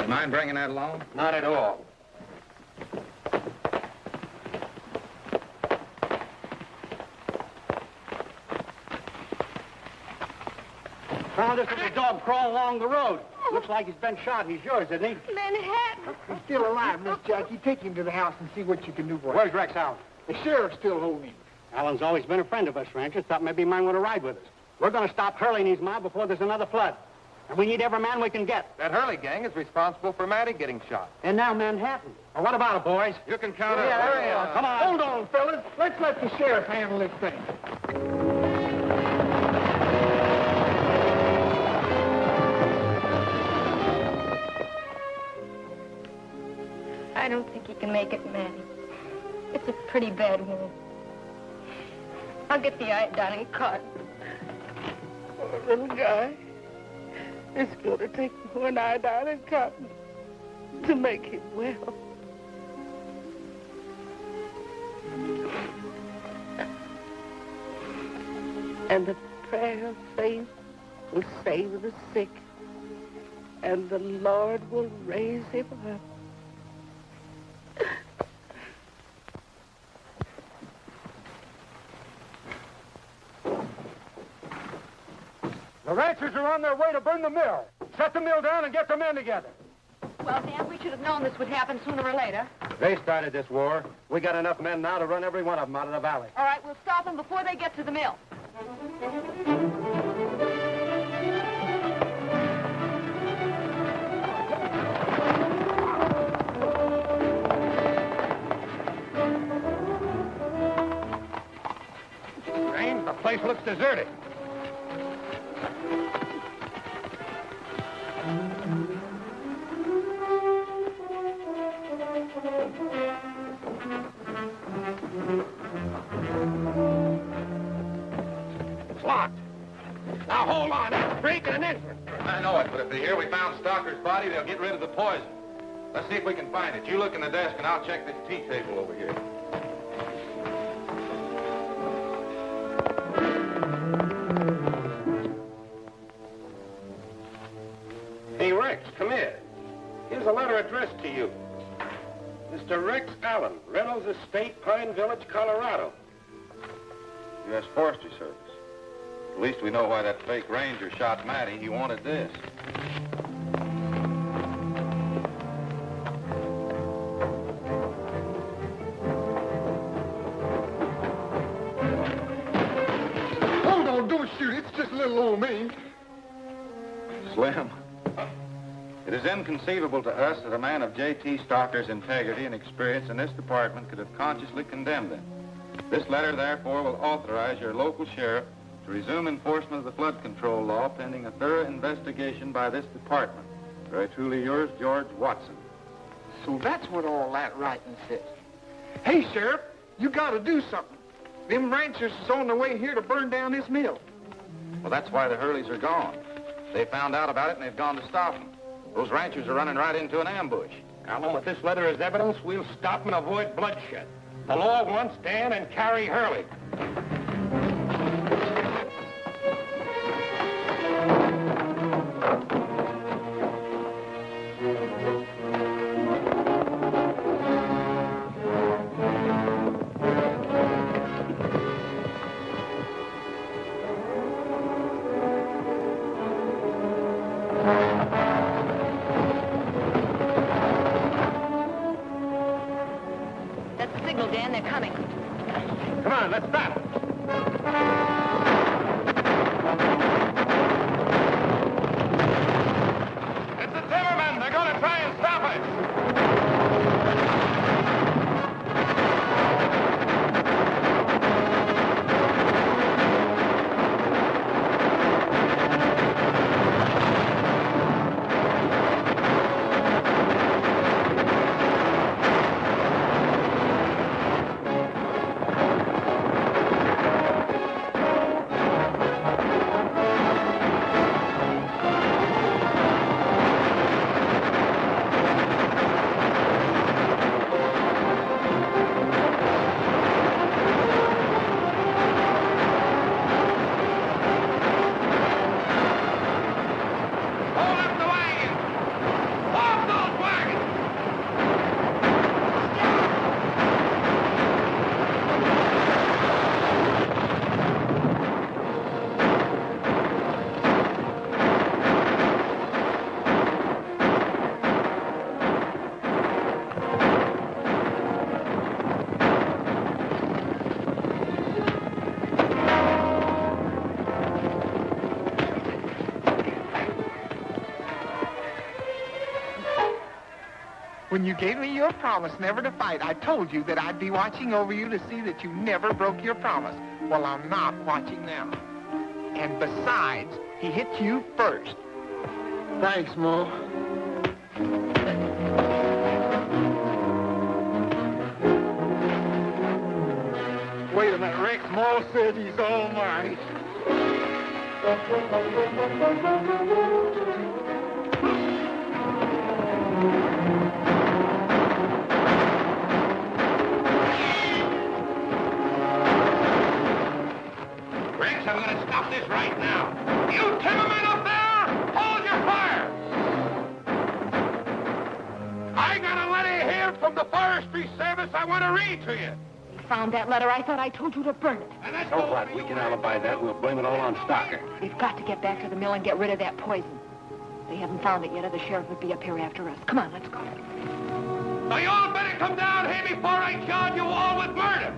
Speaker 1: You mind bringing that along?
Speaker 6: Not at all. Found this little dog crawling along the road. Looks like he's been shot. He's yours, isn't he?
Speaker 8: Manhattan.
Speaker 3: He's still alive, Miss Jackie. Take him to the house and see what you can do for him.
Speaker 6: Where's Rex Allen?
Speaker 3: The sheriff's still holding him.
Speaker 6: Allen's always been a friend of us, Rancher. Thought maybe he might want to ride with us. We're going to stop Hurley and his mob before there's another flood. And we need every man we can get.
Speaker 13: That Hurley gang is responsible for Matty getting shot.
Speaker 6: And now Manhattan. Well, what about it, boys?
Speaker 13: You can count
Speaker 3: Yeah,
Speaker 13: up.
Speaker 3: hurry up.
Speaker 6: Come on.
Speaker 3: Hold on, fellas. Let's let the sheriff handle this thing.
Speaker 8: I don't think he can make it, Manny. It's a pretty bad wound. I'll get the iodine and cotton.
Speaker 7: Poor little guy. It's going to take more than iodine and cotton to make him well. And the prayer of faith will save the sick, and the Lord will raise him up.
Speaker 3: The ranchers are on their way to burn the mill. Shut the mill down and get the men together.
Speaker 2: Well, Dan, we should have known this would happen sooner or later.
Speaker 15: They started this war. We got enough men now to run every one of them out of the valley.
Speaker 2: All right, we'll stop them before they get to the mill.
Speaker 6: Strange, the place looks deserted. It's locked. Now hold on, it's breaking an entrance.
Speaker 1: I know it, but if they hear we found Stocker's body, they'll get rid of the poison. Let's see if we can find it. You look in the desk, and I'll check this tea table over here.
Speaker 15: Hey, Rex, come here. Here's a letter addressed to you. Mr. Rex Allen, Reynolds Estate, Pine Village, Colorado.
Speaker 1: U.S. Forestry Service. At least we know why that fake ranger shot Matty. He wanted this.
Speaker 12: Hold on, don't shoot. It's just little old me.
Speaker 1: Slim, it is inconceivable to us that a man of J.T. Stocker's integrity and experience in this department could have consciously condemned him. This letter, therefore, will authorize your local sheriff to resume enforcement of the flood control law pending a thorough investigation by this department. Very truly yours, George Watson.
Speaker 3: So that's what all that writing says. Hey, Sheriff, you got to do something. Them ranchers is on their way here to burn down this mill.
Speaker 1: Well, that's why the Hurleys are gone. They found out about it, and they've gone to stop them. Those ranchers are running right into an ambush.
Speaker 6: Allen, with this letter as evidence, we'll stop and avoid bloodshed. The law wants Dan and Carrie Hurley.
Speaker 2: That's the signal, Dan. They're coming.
Speaker 15: Come on, let's stop.
Speaker 1: It's the timbermen. They're going to try and stop us.
Speaker 3: When you gave me your promise never to fight, I told you that I'd be watching over you to see that you never broke your promise. Well, I'm not watching now. And besides, he hit you first.
Speaker 12: Thanks, Mo. Wait a minute, Rex. Mo said he's all mine.
Speaker 14: Rex, I'm going to stop this right now. You timbermen up there, hold your fire! I got a letter here from the Forestry Service I want to read to you.
Speaker 2: Found that letter. I thought I told you to burn it.
Speaker 10: So what? We can alibi that. We'll blame it all on Stocker.
Speaker 2: We've got to get back to the mill and get rid of that poison. They haven't found it yet, or the sheriff would be up here after us. Come on, let's go.
Speaker 14: So you all better come down here before I charge you all with murder.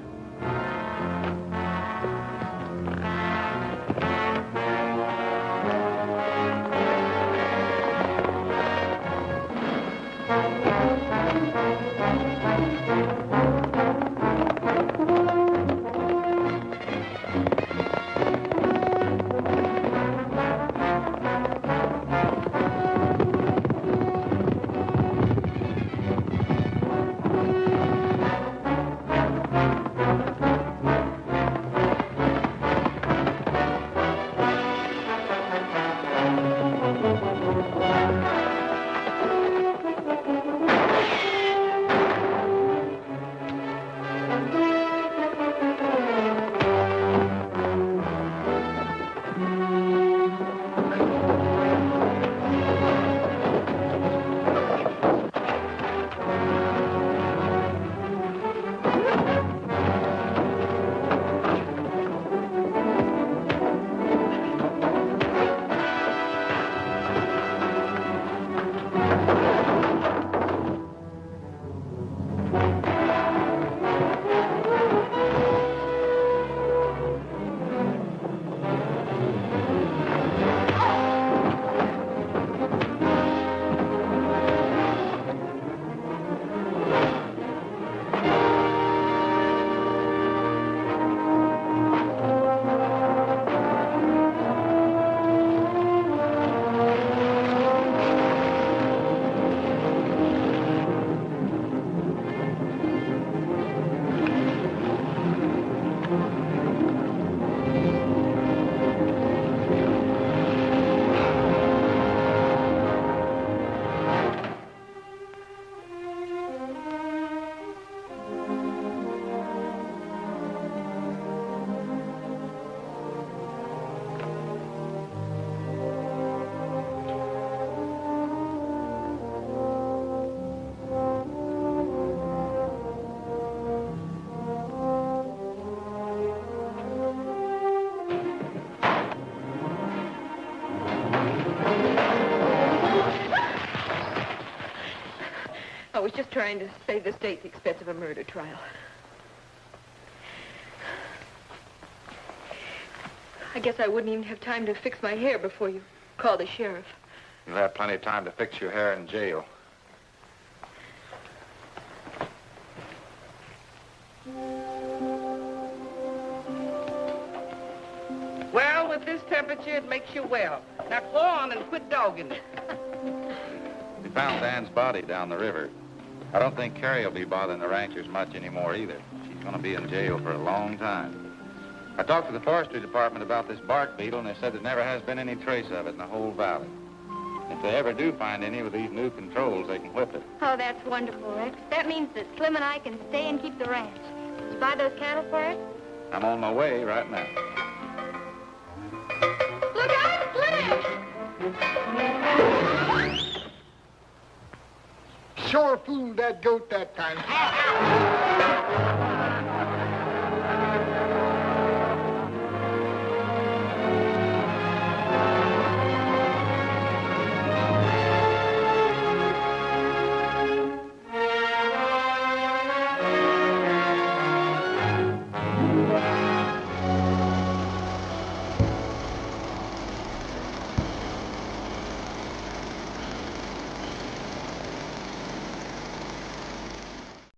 Speaker 2: I was just trying to save the state the expense of a murder trial. I guess I wouldn't even have time to fix my hair before you called the sheriff.
Speaker 1: You'll have plenty of time to fix your hair in jail.
Speaker 7: Well, with this temperature, it makes you well. Now go on and quit dogging it.
Speaker 1: We found Dan's body down the river. I don't think Carrie will be bothering the ranchers much anymore either. She's going to be in jail for a long time. I talked to the forestry department about this bark beetle, and they said there never has been any trace of it in the whole valley. If they ever do find any with these new controls, they can whip it.
Speaker 8: Oh, that's wonderful, Rex. That means that Slim and I can stay and keep the ranch. Did you buy those cattle for us?
Speaker 1: I'm on my way right now.
Speaker 8: Look out, Slim!
Speaker 12: Sure fooled that goat that time.